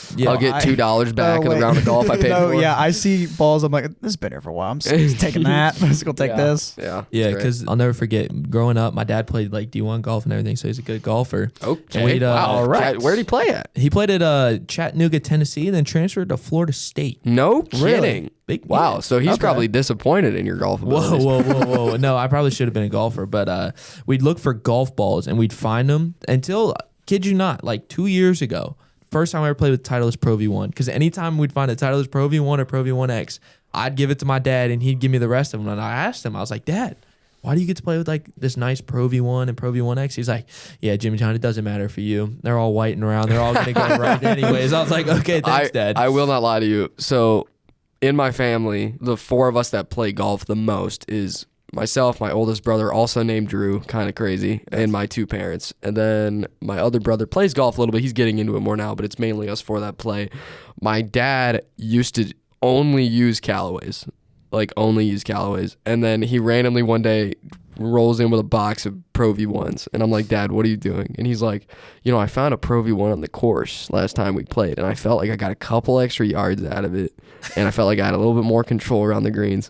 get $2 back in the round of golf I paid for. Yeah, I see balls. I'm like, this has been here for a while. I'm just taking that. Let's go take this. Yeah. Yeah, because I'll never forget growing up, my dad played like D1 golf and everything, so he's a good golfer. Okay. Wow. All right. Where did he play at? He played at Chattanooga, Tennessee, and then transferred to Florida State. No kidding. Wow. Yeah. So he's probably disappointed in your golf abilities. Whoa. No, I probably should have been a golfer, but we'd look for golf balls and we'd find them until, kid you not, like 2 years ago. First time I ever played with Titleist Pro V1, because anytime we'd find a Titleist Pro V1 or Pro V1X, I'd give it to my dad and he'd give me the rest of them. And I asked him, I was like, Dad, why do you get to play with like this nice Pro V1 and Pro V1X? He's like, yeah, Jimmy John, it doesn't matter for you. They're all white and round. They're all going to go right anyways. I was like, okay, thanks, Dad. I will not lie to you. So in my family, the four of us that play golf the most is myself, my oldest brother, also named Drew, kind of crazy, and my two parents. And then my other brother plays golf a little bit. He's getting into it more now, but it's mainly us four that play. My dad used to only use Callaways. And then he randomly one day rolls in with a box of Pro V1s. And I'm like, Dad, what are you doing? And he's like, I found a Pro V1 on the course last time we played, and I felt like I got a couple extra yards out of it, and I felt like I had a little bit more control around the greens.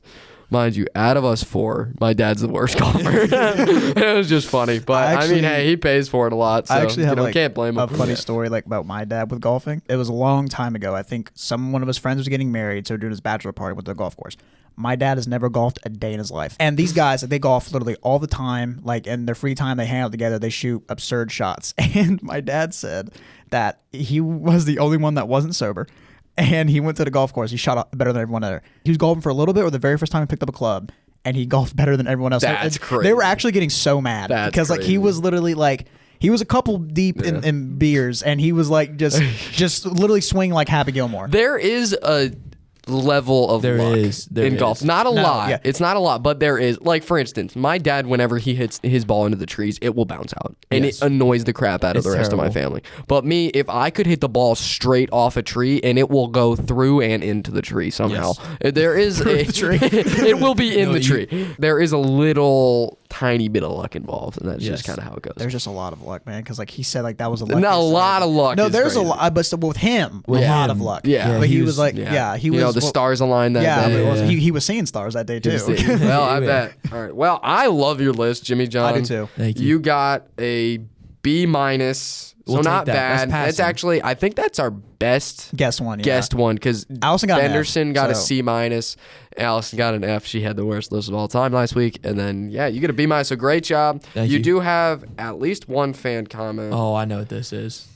Mind you, out of us 4, my dad's the worst golfer. It was just funny. But I mean, hey, he pays for it a lot. So, I actually have can't blame him. a funny story like about my dad with golfing. It was a long time ago. I think one of his friends was getting married, so doing his bachelor party with the golf course. My dad has never golfed a day in his life. And these guys, they golf literally all the time. Like in their free time, they hang out together. They shoot absurd shots. And my dad said that he was the only one that wasn't sober. And he went to the golf course. He shot better than everyone there. He was golfing for a little bit, or the very first time he picked up a club, and he golfed better than everyone else. That's crazy. They were actually getting so mad because like he was literally like he was a couple deep in beers, and he was like just literally swinging like Happy Gilmore. There is a level of luck in golf. Not a lot. Yeah. It's not a lot, but there is. Like, for instance, my dad, whenever he hits his ball into the trees, it will bounce out. And it annoys the crap out of the rest of my family. But me, if I could hit the ball straight off a tree and it will go through and into the tree somehow. There is it will be in the tree. There is a little tiny bit of luck involved, and that's just kind of how it goes. There's just a lot of luck, man, because like he said, like that was a luck. Not a lot of luck. No, there's a lot, but with him, a lot of luck. Yeah, but he was like, he was. The stars aligned that day. But he was seeing stars that day too. Well, I bet. All right. Well, I love your list, Jimmy John. I do too. Thank you. You got a B-. So not bad. That's actually, I think that's our best guest one. Because Allison got Benderson got a C-. So. Allison got an F. She had the worst list of all time last week. And then, you get a B-. So great job. Thank you. You do have at least one fan comment. Oh, I know what this is.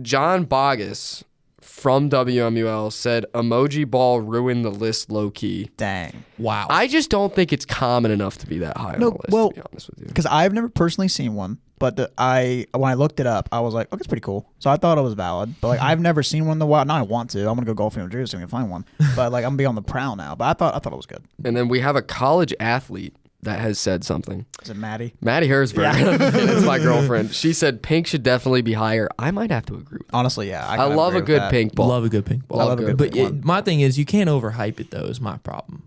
John Bogus from WMUL said, emoji ball ruined the list low-key. Dang. Wow. I just don't think it's common enough to be that high on the list, to be honest with you. Because I've never personally seen one, but when I looked it up, I was like, it's pretty cool. So I thought it was valid. But like I've never seen one in the wild. Now I want to. I'm gonna go golfing in New Jersey so I can find one. But like I'm gonna be on the prowl now. But I thought it was good. And then we have a college athlete that has said something. Is it Maddie? Maddie Hersberg. Yeah. That's my girlfriend. She said pink should definitely be higher. I might have to agree with that. Honestly, yeah. I love a good pink ball. Love a good pink ball. I love a good but pink one. my thing is, you can't overhype it though. Is my problem.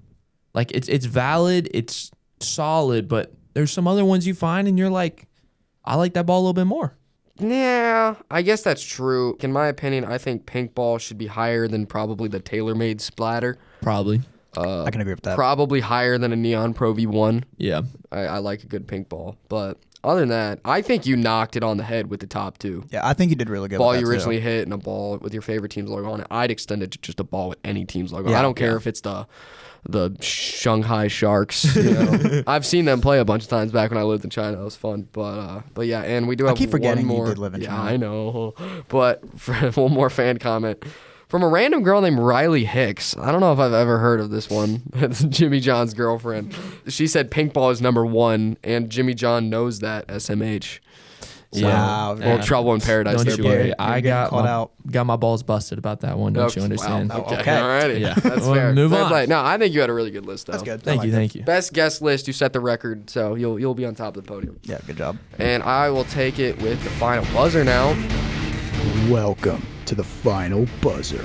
Like it's valid, it's solid, but there's some other ones you find and you're like, I like that ball a little bit more. Yeah, I guess that's true. In my opinion, I think pink ball should be higher than probably the TaylorMade Splatter. Probably. I can agree with that. Probably higher than a Neon Pro V1. Yeah. I like a good pink ball. But other than that, I think you knocked it on the head with the top two. Yeah, I think you did really good. Ball with that you originally too. hit and a ball with your favorite team's logo on it. I'd extend it to just a ball with any team's logo. Yeah, I don't care if it's the Shanghai Sharks. You know? I've seen them play a bunch of times back when I lived in China. It was fun. But yeah, and we do have I keep forgetting one more. you did live in China. Yeah, I know. But for one more fan comment. From a random girl named Riley Hicks. I don't know if I've ever heard of this one. It's Jimmy John's girlfriend. She said pink ball is number 1, and Jimmy John knows that, SMH. So, Wow. Well, trouble in paradise. Don't there, you buddy. worry. I got caught my balls busted about that one. Don't you understand? Wow. Okay. Okay. Alrighty. Yeah. That's Well, fair. move Fair on. play. No, I think you had a really good list, though. That's good. Thank you. Best guest list. You set the record, so you'll be on top of the podium. Yeah, good job. And I will take it with the final buzzer now. Welcome to the final buzzer.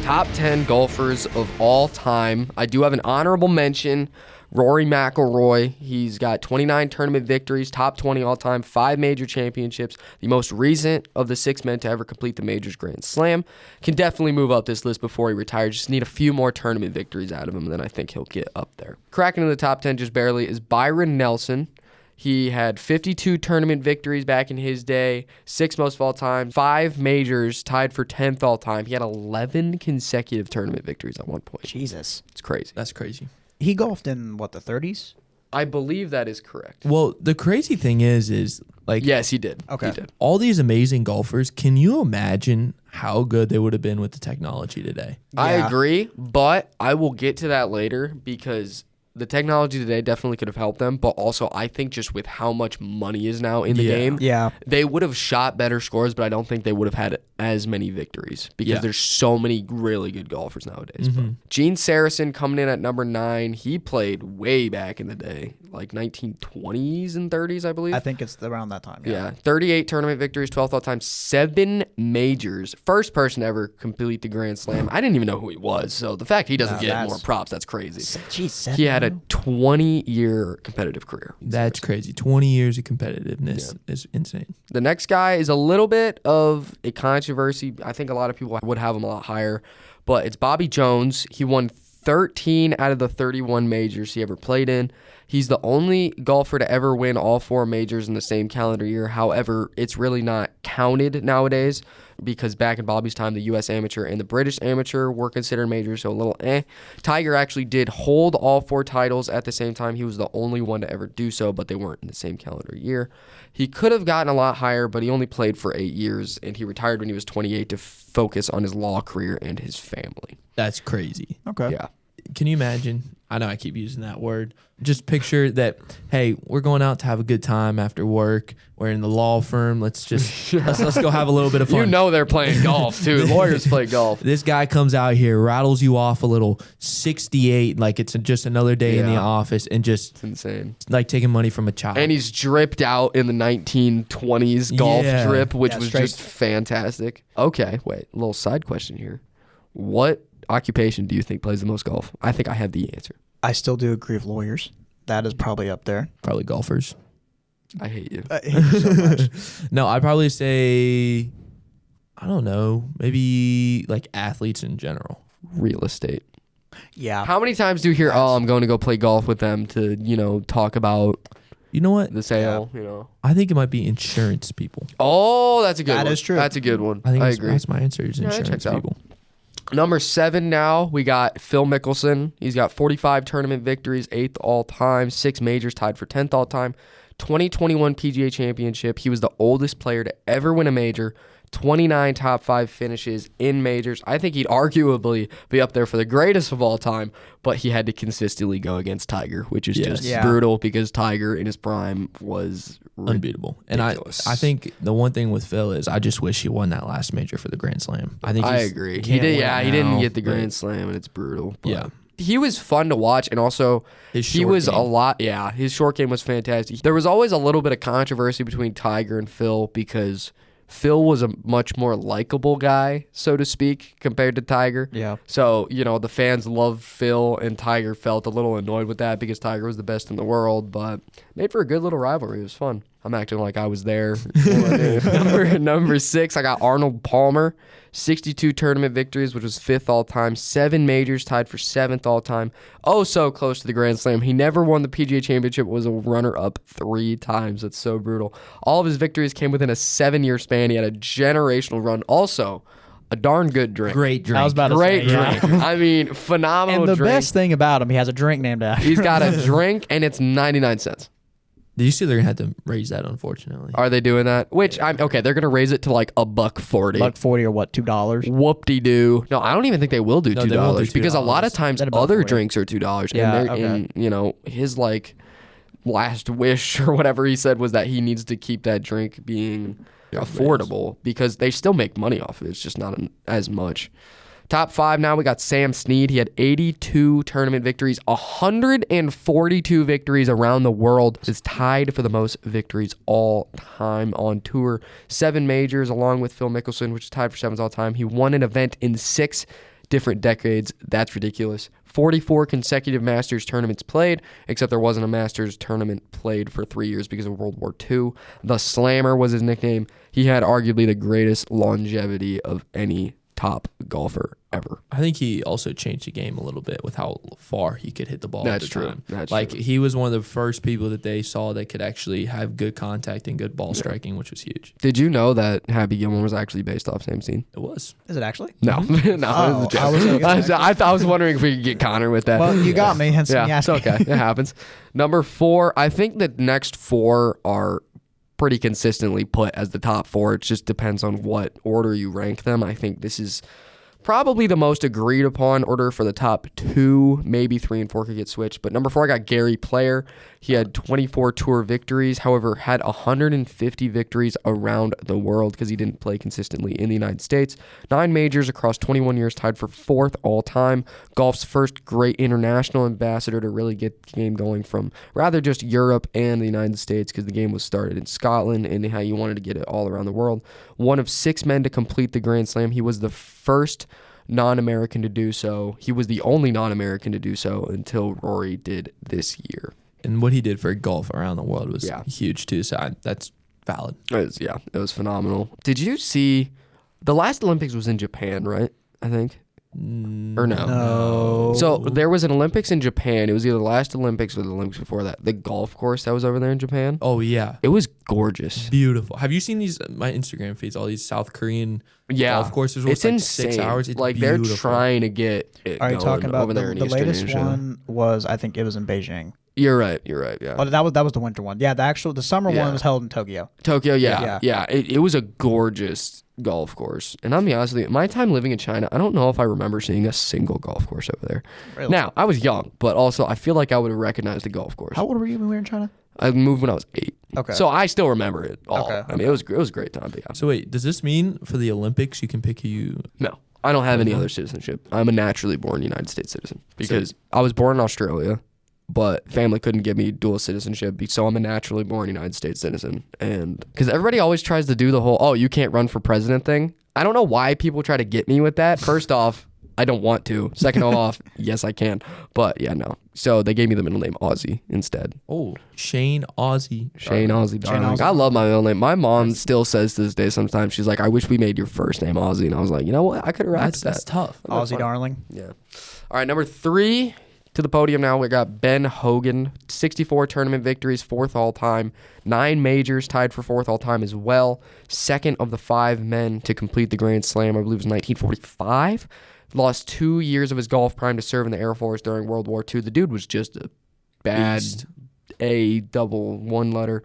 Top 10 golfers of all time. I do have an honorable mention. Rory McIlroy. He's got 29 tournament victories, top 20 all time, 5 major championships, the most recent of the 6 men to ever complete the Majors Grand Slam. Can definitely move up this list before he retires. Just need a few more tournament victories out of him, and then I think he'll get up there. Cracking into the top 10 just barely is Byron Nelson. He had 52 tournament victories back in his day, 6 most of all time, 5 majors, tied for 10th all time. He had 11 consecutive tournament victories at one point. Jesus. It's crazy. That's crazy. He golfed in, the 30s? I believe that is correct. Well, the crazy thing is like Yes, he did. Okay. He did. all these amazing golfers. Can you imagine how good they would have been with the technology today? I Yeah. agree, but I will get to that later because the technology today definitely could have helped them, but also I think just with how much money is now in the game, Yeah. they would have shot better scores, but I don't think they would have had as many victories because Yeah. there's so many really good golfers nowadays. But Gene Saracen coming in at number 9, he played way back in the day, like 1920s and 30s, I believe. I think it's around that time. Yeah, 38 tournament victories, 12th all time, 7 majors. First person to ever complete the Grand Slam. I didn't even know who he was, so the fact he doesn't get more props, that's crazy. Jeez, He had a 20-year competitive career. That's crazy. 20 years of competitiveness is insane. The next guy is a little bit of a controversy. I think a lot of people would have him a lot higher, but it's Bobby Jones. He won 13 out of the 31 majors he ever played in. He's the only golfer to ever win all 4 majors in the same calendar year. However, it's really not counted nowadays because back in Bobby's time, the U.S. Amateur and the British Amateur were considered majors, so a little Tiger actually did hold all 4 titles at the same time. He was the only one to ever do so, but they weren't in the same calendar year. He could have gotten a lot higher, but he only played for 8 years, and he retired when he was 28 to focus on his law career and his family. That's crazy. Okay. Yeah. Can you imagine? I know I keep using that word. Just picture that, hey, we're going out to have a good time after work. We're in the law firm. Let's go have a little bit of fun. You know they're playing golf, too. Lawyers play golf. This guy comes out here, rattles you off a little 68, like it's just another day in the office, and just It's insane. like taking money from a child. And he's dripped out in the 1920s golf Yeah. drip, which was straight. just fantastic. Okay, wait, a little side question here. What occupation do you think plays the most golf? I think I have the answer. I still do agree with lawyers. That is probably up there. Probably golfers. I hate you. I hate you so much. No, I'd probably say, I don't know, maybe like athletes in general. Real estate. Yeah. How many times do you hear, oh, I'm going to go play golf with them to, talk about You know what? the sale, I think it might be insurance people. Oh, that's a good one. That is true. That's a good one. I think agree. that's my answer is Yeah, that insurance checks out. people. Number 7 now, we got Phil Mickelson. He's got 45 tournament victories, 8th all time, 6 majors, tied for 10th all time, 2021 PGA Championship. He was the oldest player to ever win a major, 29 top 5 finishes in majors. I think he'd arguably be up there for the greatest of all time, but he had to consistently go against Tiger, which is just Yeah. brutal because Tiger in his prime was Unbeatable. And I think the one thing with Phil is I just wish he won that last major for the Grand Slam. I agree. He did. Yeah, he didn't get the but Grand Slam, and it's brutal. But Yeah. he was fun to watch, and also His he short was game. a lot. Yeah, his short game was fantastic. There was always a little bit of controversy between Tiger and Phil because Phil was a much more likable guy, so to speak, compared to Tiger. Yeah. So, the fans loved Phil, and Tiger felt a little annoyed with that because Tiger was the best in the world, but made for a good little rivalry. It was fun. I'm acting like I was there. Number 6, I got Arnold Palmer. 62 tournament victories, which was 5th all time. 7 majors, tied for 7th all time. Oh, so close to the Grand Slam. He never won the PGA Championship, was a runner-up 3 times. That's so brutal. All of his victories came within a 7-year span. He had a generational run. Also, a darn good drink. Great drink. I was about to Great say, yeah. drink. I mean, phenomenal And the drink. best thing about him, he has a drink named after. He's got a drink, and it's 99 cents. Did you see they're going to have to raise that, unfortunately? Are they doing that? Which, okay, they're going to raise it to like $1.40. $1.40 or what, $2? Whoop-de-doo. No, I don't even think they will do No, $2 they won't do because a lot of $2. times Then other $1.40. drinks are $2. Yeah, And, his like last wish or whatever he said was that he needs to keep that drink being affordable because they still make money off of it. It's just not as much. Top 5 now, we got Sam Snead. He had 82 tournament victories, 142 victories around the world. Is tied for the most victories all time on tour. 7 majors along with Phil Mickelson, which is tied for 7th all time. He won an event in 6 different decades. That's ridiculous. 44 consecutive Masters tournaments played, except there wasn't a Masters tournament played for 3 years because of World War II. The Slammer was his nickname. He had arguably the greatest longevity of any top golfer ever. I think he also changed the game a little bit with how far he could hit the ball That's at the true. time. That's like true. he was one of the first people that they saw that could actually have good contact and good ball striking, which was huge. Did you know that Happy Gilmore was actually based off Sam Snead? It was. Is it actually? No, no, it was a joke. I was wondering if we could get Connor with that. Well, you got me, hence me Yeah, it's asking. okay. It happens. Number 4, I think the next 4 are pretty consistently put as the top 4. It just depends on what order you rank them. I think this is probably the most agreed upon order for the top 2. Maybe 3 and 4 could get switched. But number 4, I got Gary Player. He had 24 tour victories, however, had 150 victories around the world because he didn't play consistently in the United States. 9 majors across 21 years, tied for 4th all time. Golf's first great international ambassador to really get the game going from rather just Europe and the United States because the game was started in Scotland and how you wanted to get it all around the world. One of 6 men to complete the Grand Slam. He was the first non-American to do so. He was the only non-American to do so until Rory did this year. And what he did for golf around the world was Yeah. huge too. So that's valid. It was phenomenal. Did you see the last Olympics was in Japan, right? I think. Or no? No. So there was an Olympics in Japan. It was either the last Olympics or the Olympics before that. The golf course that was over there in Japan. Oh yeah, It was gorgeous. beautiful. Have you seen these my Instagram feeds? All these South Korean golf courses. Where It's like insane. 6 hours. It's like beautiful. they're trying to get it Are you going talking about over there in the Eastern latest Asia. one? Was I think it was in Beijing. You're right. Yeah. Oh, that was the winter one. Yeah, the summer Yeah. one was held in Tokyo. Tokyo, Yeah. yeah. It was a gorgeous golf course. And I'll be honest with you, my time living in China, I don't know if I remember seeing a single golf course over there. Really? Now, I was young, but also I feel like I would have recognized the golf course. How old were you when we were in China? I moved when I was 8. Okay. So I still remember it all. Okay, I mean, it was a great time. But yeah. So wait, does this mean for the Olympics you can pick who you? No, I don't have any other citizenship. I'm a naturally born United States citizen because I was born in Australia, but family couldn't give me dual citizenship, so I'm a naturally born United States citizen. And because everybody always tries to do the whole, oh, you can't run for president thing. I don't know why people try to get me with that. First off, I don't want to. Second off, yes, I can. But yeah, no. So they gave me the middle name Aussie instead. Oh, Shane Aussie. Shane Aussie Darling. Aussie. I love my middle name. My mom still says to this day sometimes, she's like, I wish we made your first name Aussie. And I was like, you know what? I could have rapped That's that. tough. Aussie darling. Yeah. All right, number 3 to the podium now. We got Ben Hogan, 64 tournament victories, 4th all time, 9 majors, tied for 4th all time as well. Second of the 5 men to complete the Grand Slam, I believe it was 1945. Lost 2 years of his golf prime to serve in the Air Force during World War II. The dude was just a bad Beast. A double one letter.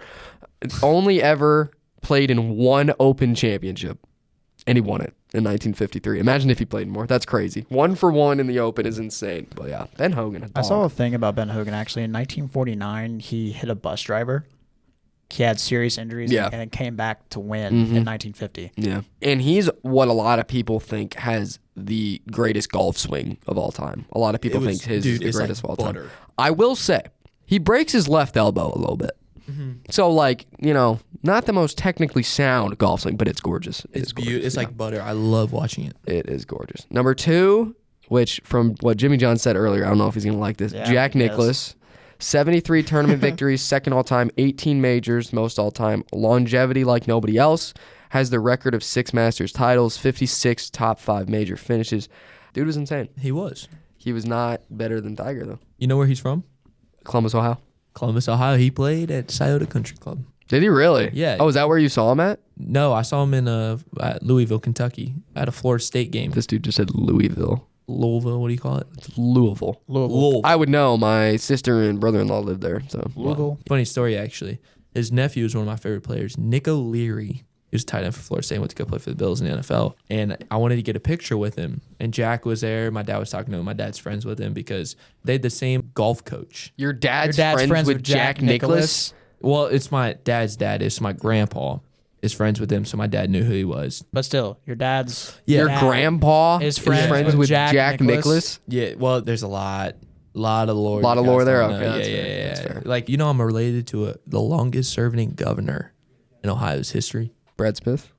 Only ever played in 1 Open championship, and he won it in 1953. Imagine if he played more. That's crazy. 1 for 1 in the Open is insane. But yeah, Ben Hogan. A dog. I saw a thing about Ben Hogan actually. In 1949, he hit a bus driver. He had serious injuries Yeah. and then came back to win in 1950. Yeah. And he's what a lot of people think has the greatest golf swing of all time. A lot of people think his is the greatest of all time. I will say, he breaks his left elbow a little bit. So, like, you know, not the most technically sound golf swing, but it's gorgeous. It's gorgeous. beautiful. It's like butter. I love watching it. It is gorgeous. Number 2, which from what Jimmy John said earlier, I don't know if he's going to like this. Yeah, Jack he is. Nicklaus, 73 tournament victories, 2nd all time, 18 majors, most all time. Longevity like nobody else. Has the record of 6 Masters titles, 56 top 5 major finishes. Dude was insane. He was. He was not better than Tiger, though. You know where he's from? Columbus, Ohio. Columbus, Ohio. He played at Scioto Country Club. Did he really? Yeah. Oh, is that where you saw him at? No, I saw him in at Louisville, Kentucky, at a Florida State game. This dude just said Louisville. Louisville, what do you call it? It's Louisville. Louisville. I would know. My sister and brother-in-law lived there. So Louisville. Funny story, actually. His nephew is one of my favorite players, Nick O'Leary. He was tight end for Florida State, went to go play for the Bills in the NFL. And I wanted to get a picture with him. And Jack was there. My dad was talking to him. My dad's friends with him because they had the same golf coach. Your dad's friends with Jack Nicklaus? Well, it's my dad's dad. It's my grandpa is friends with him, so my dad knew who he was. But still, your dad's Your dad grandpa is is friends friends with with Jack Jack Nicklaus? Nicklaus? Yeah, well, there's a lot of lore. Lot of you lore guys there? don't Okay, know. that's yeah, fair, yeah, that's yeah. fair. Like, you know, I'm related to the longest serving governor in Ohio's history. Brad Smith?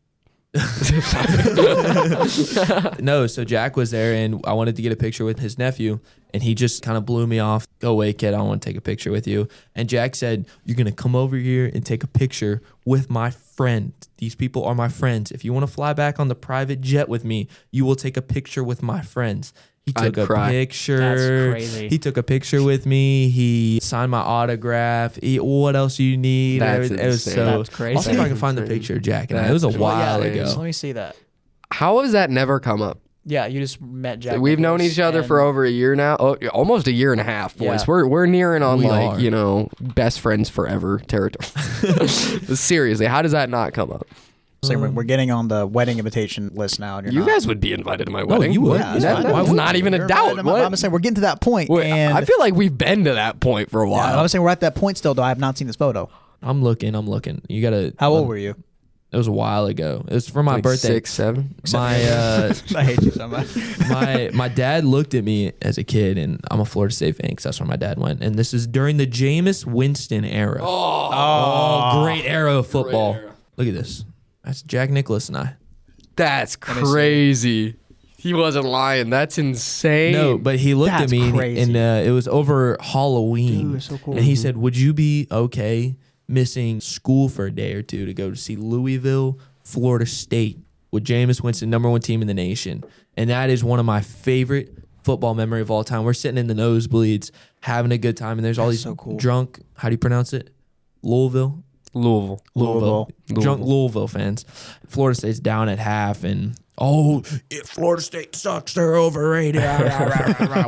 No, so Jack was there, and I wanted to get a picture with his nephew, and he just kind of blew me off. Go away, kid. I don't want to take a picture with you. And Jack said, you're going to come over here and take a picture with my friend. These people are my friends. If you want to fly back on the private jet with me, you will take a picture with my friends. He took I'd a cry. picture. That's crazy. He took a picture with me. He signed my autograph. What else do you need? That's It was insane. so. That's crazy. I'll see if I can find the picture of Jack. And it was a That's while crazy. ago. Let me see that. How has that never come up? Yeah, you just met Jack. We've known Nicklaus each other and- for over a year now. Oh, almost a year and a half, boys. Yeah. We're nearing on We like, are. you know, best friends forever territory. Seriously, how does that not come up? So we're getting on the wedding invitation list now. And you're You not. guys would be invited to my wedding. you would. Yeah, That's fine. not even a doubt. I'm What? saying we're getting to that point. Wait, And I feel like we've been to that point for a while. I'm saying we're at that point still, though. I have not seen this photo. I'm looking. You gotta. How old were you? It was a while ago. It was for my Like birthday. 6, 7. My I hate you so much. my dad looked at me as a kid, and I'm a Florida State fan because that's where my dad went. And this is during the Jameis Winston era. Oh, great era of football. era. Look at this. That's Jack Nicklaus and I. That's crazy. He wasn't lying. That's insane. No, but he looked at That's me, crazy. and it was over Halloween. Dude, it's so cool. And he said, "Would you be okay missing school for a day or two to go to see Louisville, Florida State with Jameis Winston, #1 team in the nation?" And that is one of my favorite football memory of all time. We're sitting in the nosebleeds, having a good time, and there's all these so cool. drunk. How do you pronounce it? Louisville. Louisville. Drunk Louisville fans. Florida State's down at half, and if Florida State sucks, they're overrated.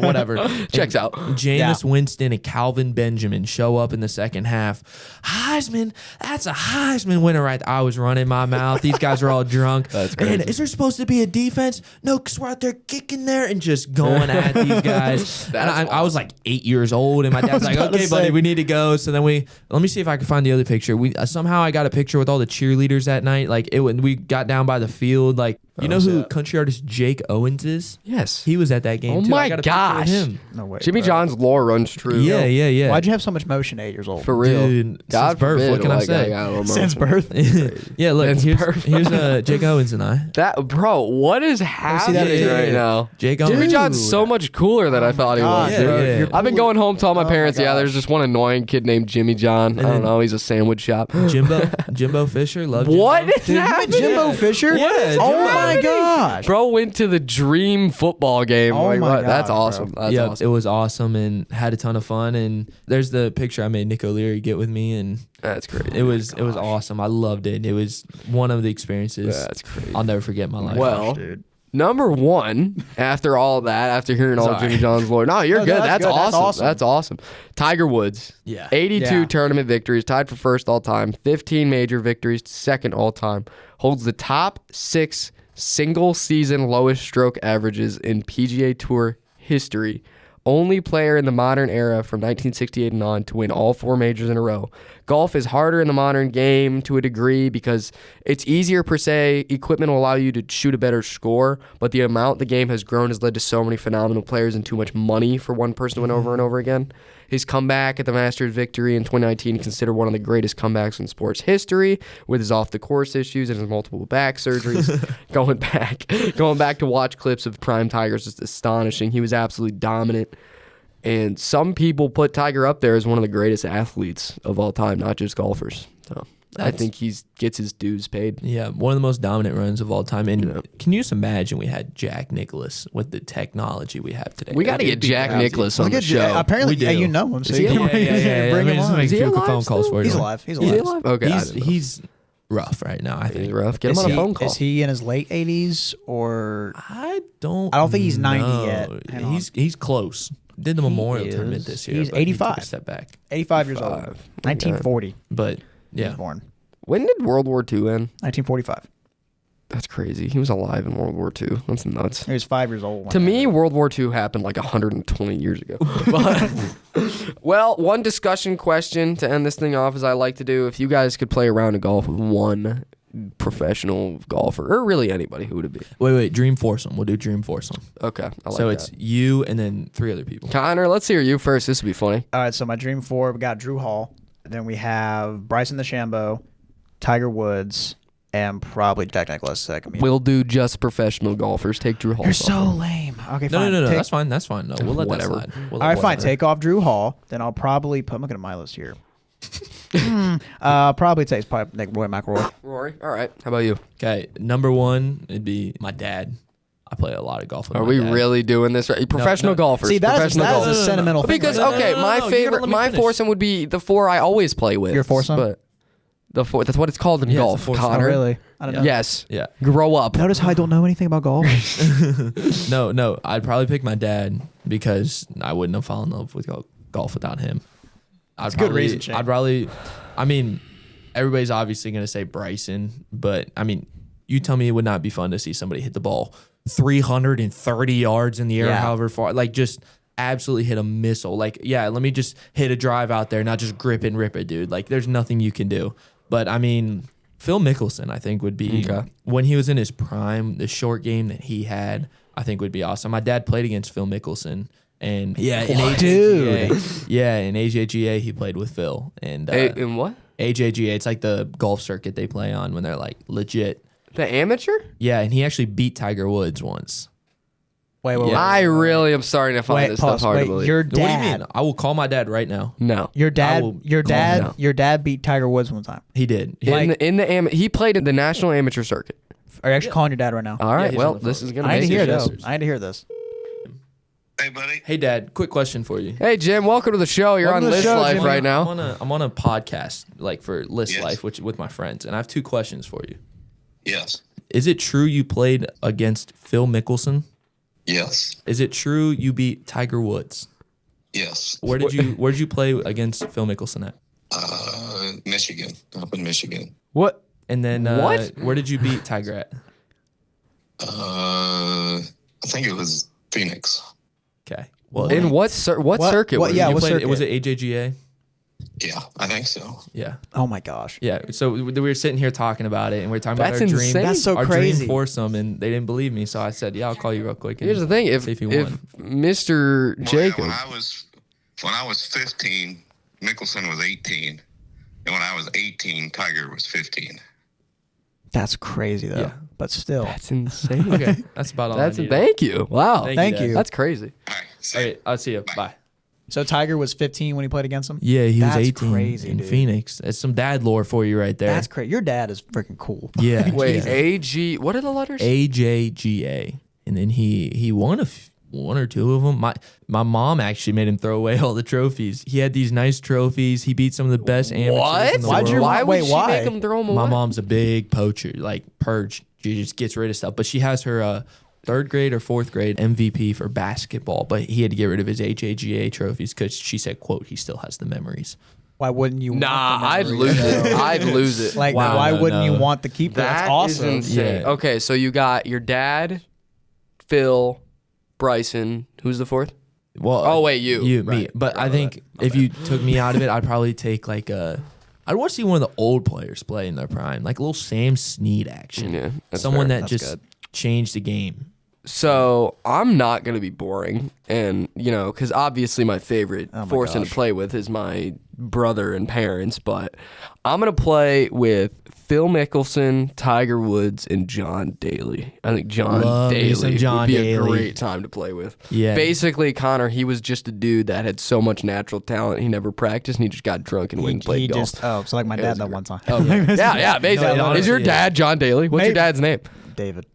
Whatever. Checks out. Jameis Winston and Calvin Benjamin show up in the second half. Heisman, that's a Heisman winner right there. I was running my mouth. These guys are all drunk. That's Man, crazy. is there supposed to be a defense? No, because we're out there kicking there and just going at these guys. And I was like 8 years old, and my dad's like, about to okay, say. buddy, we need to go. So then let me see if I can find the other picture. Somehow I got a picture with all the cheerleaders that night. Like when we got down by the field, like, you know who country artist Jake Owens is? Yes. He was at that game Oh too. my I got a picture gosh. with him. No way. Jimmy bro. John's lore runs true. Yeah. Why'd you have so much motion at 8 years old? For real. Dude, God since birth, forbid, what can I like, say? got a little Since motion. birth? Yeah, look, That's perfect. here's Jake Owens and I. That bro, what is happening picture? right now? Jake Owens. Jimmy John's so much cooler than I thought he God, was. yeah, dude. yeah. You're I've been going home telling my Oh parents, my yeah, gosh. there's just one annoying kid named Jimmy John. I don't then- know, he's a sandwich shop. Jimbo Fisher. Love Jimbo. What is Dude, you met happening? Jimbo Fisher? Yeah, Oh Jimbo. my gosh. Bro went to the dream football game. Oh Like, my what? That's God, awesome. bro. That's Yeah, awesome. it was awesome and had a ton of fun. And there's the picture I made Nick O'Leary get with me, and That's crazy. it was awesome. I loved it. It was one of the experiences That's crazy. I'll never forget in my life. Well, Dude. number one, after all that, after hearing all Sorry. Jimmy John's lore. No, you're No, good. that's That's good. That's awesome. awesome. That's awesome. Tiger Woods. Yeah. 82 Yeah. tournament victories, tied for first all time. 15 major victories, second all time. Holds the top 6 single season lowest stroke averages in PGA Tour history. Only player in the modern era from 1968 and on to win all 4 majors in a row. Golf is harder in the modern game to a degree because it's easier per se. Equipment will allow you to shoot a better score, but the amount the game has grown has led to so many phenomenal players and too much money for one person to win over and over again. His comeback at the Masters victory in 2019 is considered one of the greatest comebacks in sports history, with his off-the-course issues and his multiple back surgeries. going back to watch clips of prime Tiger is just astonishing. He was absolutely dominant. And some people put Tiger up there as one of the greatest athletes of all time, not just golfers. So I That's- think he gets his dues paid. Yeah, one of the most dominant runs of all time. And Yeah. can you just imagine we had Jack Nicklaus with the technology we have today? We got to It'd get be Jack crazy. Nicklaus on Look the at show. apparently, We yeah, do. you know him. So Is he you can alive? bring, Yeah. Let bring me him just on. make Is he a few alive phone calls still? for you. He's alive. He's Is he alive. alive? Okay, I didn't know. He's rough right now, I think. He's rough. Get him Is on a he- phone call. Is he in his late 80s or? I don't think he's 90 know. yet. Hang on. He's close. Did the Memorial is. Tournament this year. He's but he took 85. a step back. 85 years old. 85. 1940. But He yeah. was born. When did World War II end? 1945. That's crazy. He was alive in World War II. That's nuts. He was 5 years old. when To that me, happened. World War II happened like 120 years ago. But, well, one discussion question to end this thing off, as I like to do. If you guys could play a round of golf with one professional golfer, or really anybody, who would it be? Wait. Dream foursome. We'll do dream foursome. Okay, I like So that. it's you and then 3 other people. Connor, let's hear you first. This would be funny. All right, so my dream 4, we got Drew Hall. Then we have Bryson DeChambeau, Tiger Woods, and probably Jack Nicklaus second. We'll do just professional golfers. Take Drew Hall. You're so lame. Okay, fine. No. Take- That's fine. That's fine. No, we'll let Whatever. that slide. We'll All let right, that fine. slide. Take off Drew Hall. Then I'll probably put. I'm looking at my list here. Probably take Roy McIlroy. Rory. All right. How about you? Okay, number 1 it'd be my dad. I play a lot of golf with Are my we dad. really doing this right? Professional no. golfers. See, that is professional a golfers. sentimental thing. Because right there. okay, my you gotta favorite, let me my finish. foursome would be the 4 I always play with. Your foursome? But the 4. That's what it's called in Yeah, it's golf. a foursome. Oh, Connor. really? I don't know. Yes. Yeah. Grow up. Notice how I don't know anything about golf. No. I'd probably pick my dad because I wouldn't have fallen in love with golf without him. a good reason, Shane. I'd probably. I mean, everybody's obviously going to say Bryson, but I mean, you tell me it would not be fun to see somebody hit the ball 330 yards in the air, however far, like just absolutely hit a missile. Like, yeah, let me just hit a drive out there, not just grip and rip it, dude. Like, there's nothing you can do. But I mean, Phil Mickelson, I think would be when he was in his prime, the short game that he had, I think would be awesome. My dad played against Phil Mickelson. And in AJGA, he played with Phil. And in what? AJGA, it's like the golf circuit they play on when they're like legit. The amateur? Yeah, and he actually beat Tiger Woods once. Wait. I really am starting to find this stuff hard to believe. Your dad. What do you mean? I will call my dad right now. No. Your dad beat Tiger Woods one time. He did. He played in the national amateur circuit. Are you actually calling your dad right now? All right. he's Well, on the this phone. is gonna. I need to hear this. this. I need to hear this. Hey, buddy. Hey, Dad. Quick question for you. Hey, Jim. Welcome to the show. You're Welcome on to the List show, Life Jim. right now. I'm on a podcast like for List Yes. Life, with my friends, and I have 2 questions for you. Yes. Is it true you played against Phil Mickelson? Yes. Is it true you beat Tiger Woods? Yes. Where did you play against Phil Mickelson at? Michigan. Up in Michigan. What? And then What? where did you beat Tiger at? I think it was Phoenix. Okay. Well, In what circuit? What- Was yeah, it? you what played, circuit? was it AJGA? Yeah, I think so. Yeah. Oh my gosh. Yeah. So we were sitting here talking about it, and we were talking about That's our dream. insane. That's so our crazy. dream foursome, and they didn't believe me, so I said, "Yeah, I'll call you real quick." And Here's the thing: if see if you Mr. Well, yeah, Jacob, when I was 15, Mickelson was 18, and when I was 18, Tiger was 15. That's crazy though. Yeah. But still. that's insane. Okay, that's about all. That's I needed. thank you. Wow, Thank Dad. you. that's crazy. All right. See All ya. right, I'll see you. Bye. So Tiger was 15 when he played against him? Yeah, he was That's 18 crazy, in dude. Phoenix. That's some dad lore for you right there. That's crazy. Your dad is freaking cool. Yeah. Wait, AG. What are the letters? AJGA, and then he won one or two of them. My mom actually made him throw away all the trophies. He had these nice trophies. He beat some of the best amateurs What? in the Why'd world. your Why mom- would wait, she why? make him throw them away? My mom's a big poacher, like purge. She just gets rid of stuff. But she has her 3rd grade or 4th grade MVP for basketball. But he had to get rid of his HAGA trophies because she said, "quote He still has the memories." Why wouldn't you Nah, want the I'd memories, lose it. though? I'd lose it. Like, Wow, why no, wouldn't no. you want to keep that? That's awesome. insane. Yeah. Okay, so you got your dad, Phil, Bryson. Who's the 4th? Well, Oh, wait, you. me. Right. But I think if you took me out of it, I'd probably take like I'd want to see one of the old players play in their prime, like a little Sam Snead action. Yeah, that's someone fair. that That's just good. changed the game. So I'm not gonna be boring, and because obviously my favorite Oh my foursome to gosh. play with is my brother and parents, but I'm gonna play with Phil Mickelson, Tiger Woods, and John Daly. I think John Love me Daly some John would be a Daly. great time to play with. Yeah. Basically, Connor, he was just a dude that had so much natural talent. He never practiced, and he just got drunk and went and played He golf. so like my It dad was that great. one time. Yeah, basically. No, Is your honestly, dad John Daly? What's your Maybe. dad's name? David.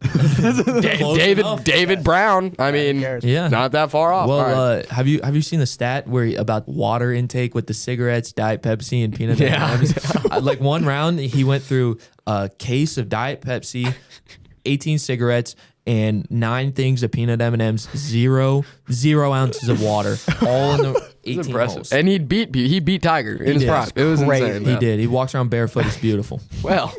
David Brown. I mean, cares? Yeah. not that far off. Well, All right. have you seen the stat about water intake with the cigarettes, Diet Pepsi, and peanut M&Ms? Like one round, he went through a case of Diet Pepsi, 18 cigarettes, and 9 things of peanut M&Ms, zero ounces of water, all in the 18 impressive. holes. And he beat Tiger in his did. prime. It was Crazy. insane. He man. did. He walks around barefoot. It's beautiful. Well,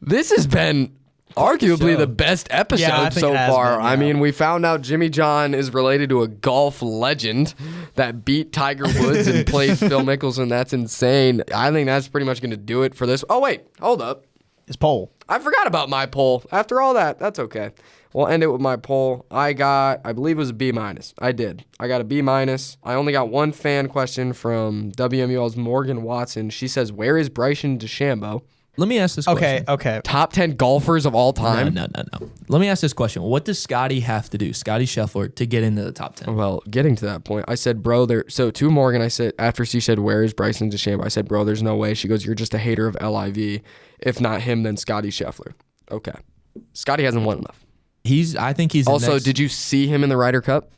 this has been arguably show. the best episode Yeah, I think so it has far. been, I yeah. mean, we found out Jimmy John is related to a golf legend that beat Tiger Woods and played Phil Mickelson. That's insane. I think that's pretty much going to do it for this. Oh, wait. Hold up. His poll. I forgot about my poll. After all that, that's okay. We'll end it with my poll. I believe it was a B-. I did. I got a B-. I only got one fan question from WMUL's Morgan Watson. She says, where is Bryson DeChambeau? Let me ask this question. Okay. Top 10 golfers of all time? No. Let me ask this question. What does Scotty have to do, Scotty Scheffler, to get into the top 10? Well, getting to that point, I said, bro, so to Morgan, I said, after she said, where is Bryson DeChambeau? I said, bro, there's no way. She goes, you're just a hater of LIV. If not him, then Scotty Scheffler. Okay. Scotty hasn't won enough. I think he's the Also, next- did you see him in the Ryder Cup?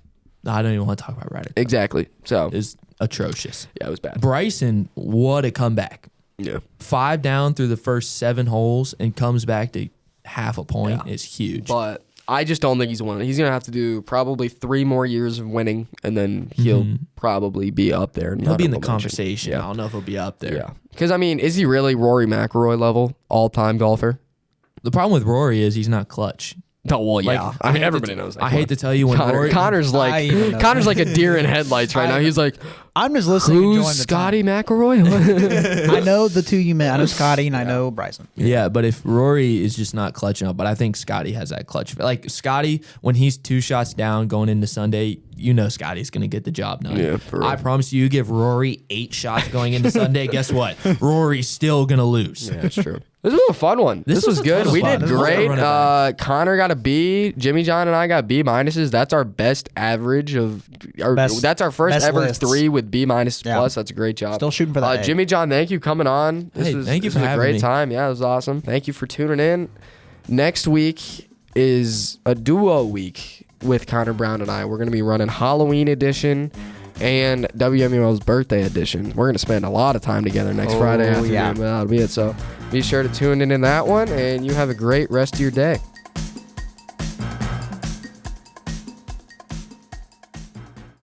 I don't even want to talk about Ryder Cup. Exactly. So, It's atrocious. yeah, it was bad. Bryson, what a comeback. Yeah. 5 down through the first 7 holes and comes back to half a point is huge. But I just don't think he's won. He's gonna have to do probably 3 more years of winning, and then he'll probably be up there. He'll be in the conversation. Yeah. I don't know if he'll be up there. Yeah, because I mean, is he really Rory McIlroy level all-time golfer? The problem with Rory is he's not clutch. Oh well, yeah. Like, I mean, everybody knows that. I hate to tell you when Connor's like a deer in headlights right now. He's like, I'm just listening. And enjoying who's the Scotty McIlroy? I know the two you meant. I know Scotty and I know Bryson. Yeah, but if Rory is just not clutching up, but I think Scotty has that clutch. Like Scotty, when he's 2 shots down going into Sunday, you know Scotty's going to get the job done. Yeah, for real. I promise you, give Rory 8 shots going into Sunday, guess what? Rory's still going to lose. Yeah, that's true. This was a fun one. This was good. We did great. Connor got a B. Jimmy John and I got B minuses. That's our best average of. That's our first ever lists. 3 with B minus plus. That's a great job. Still shooting for that. Jimmy John, thank you coming on. Thank you for having me. A great time. Yeah, it was awesome. Thank you for tuning in. Next week is a duo week with Connor Brown and I. We're going to be running Halloween edition and WMUL's birthday edition. We're going to spend a lot of time together next Friday afternoon. Yeah. That'll be it. So be sure to tune in that one, and you have a great rest of your day.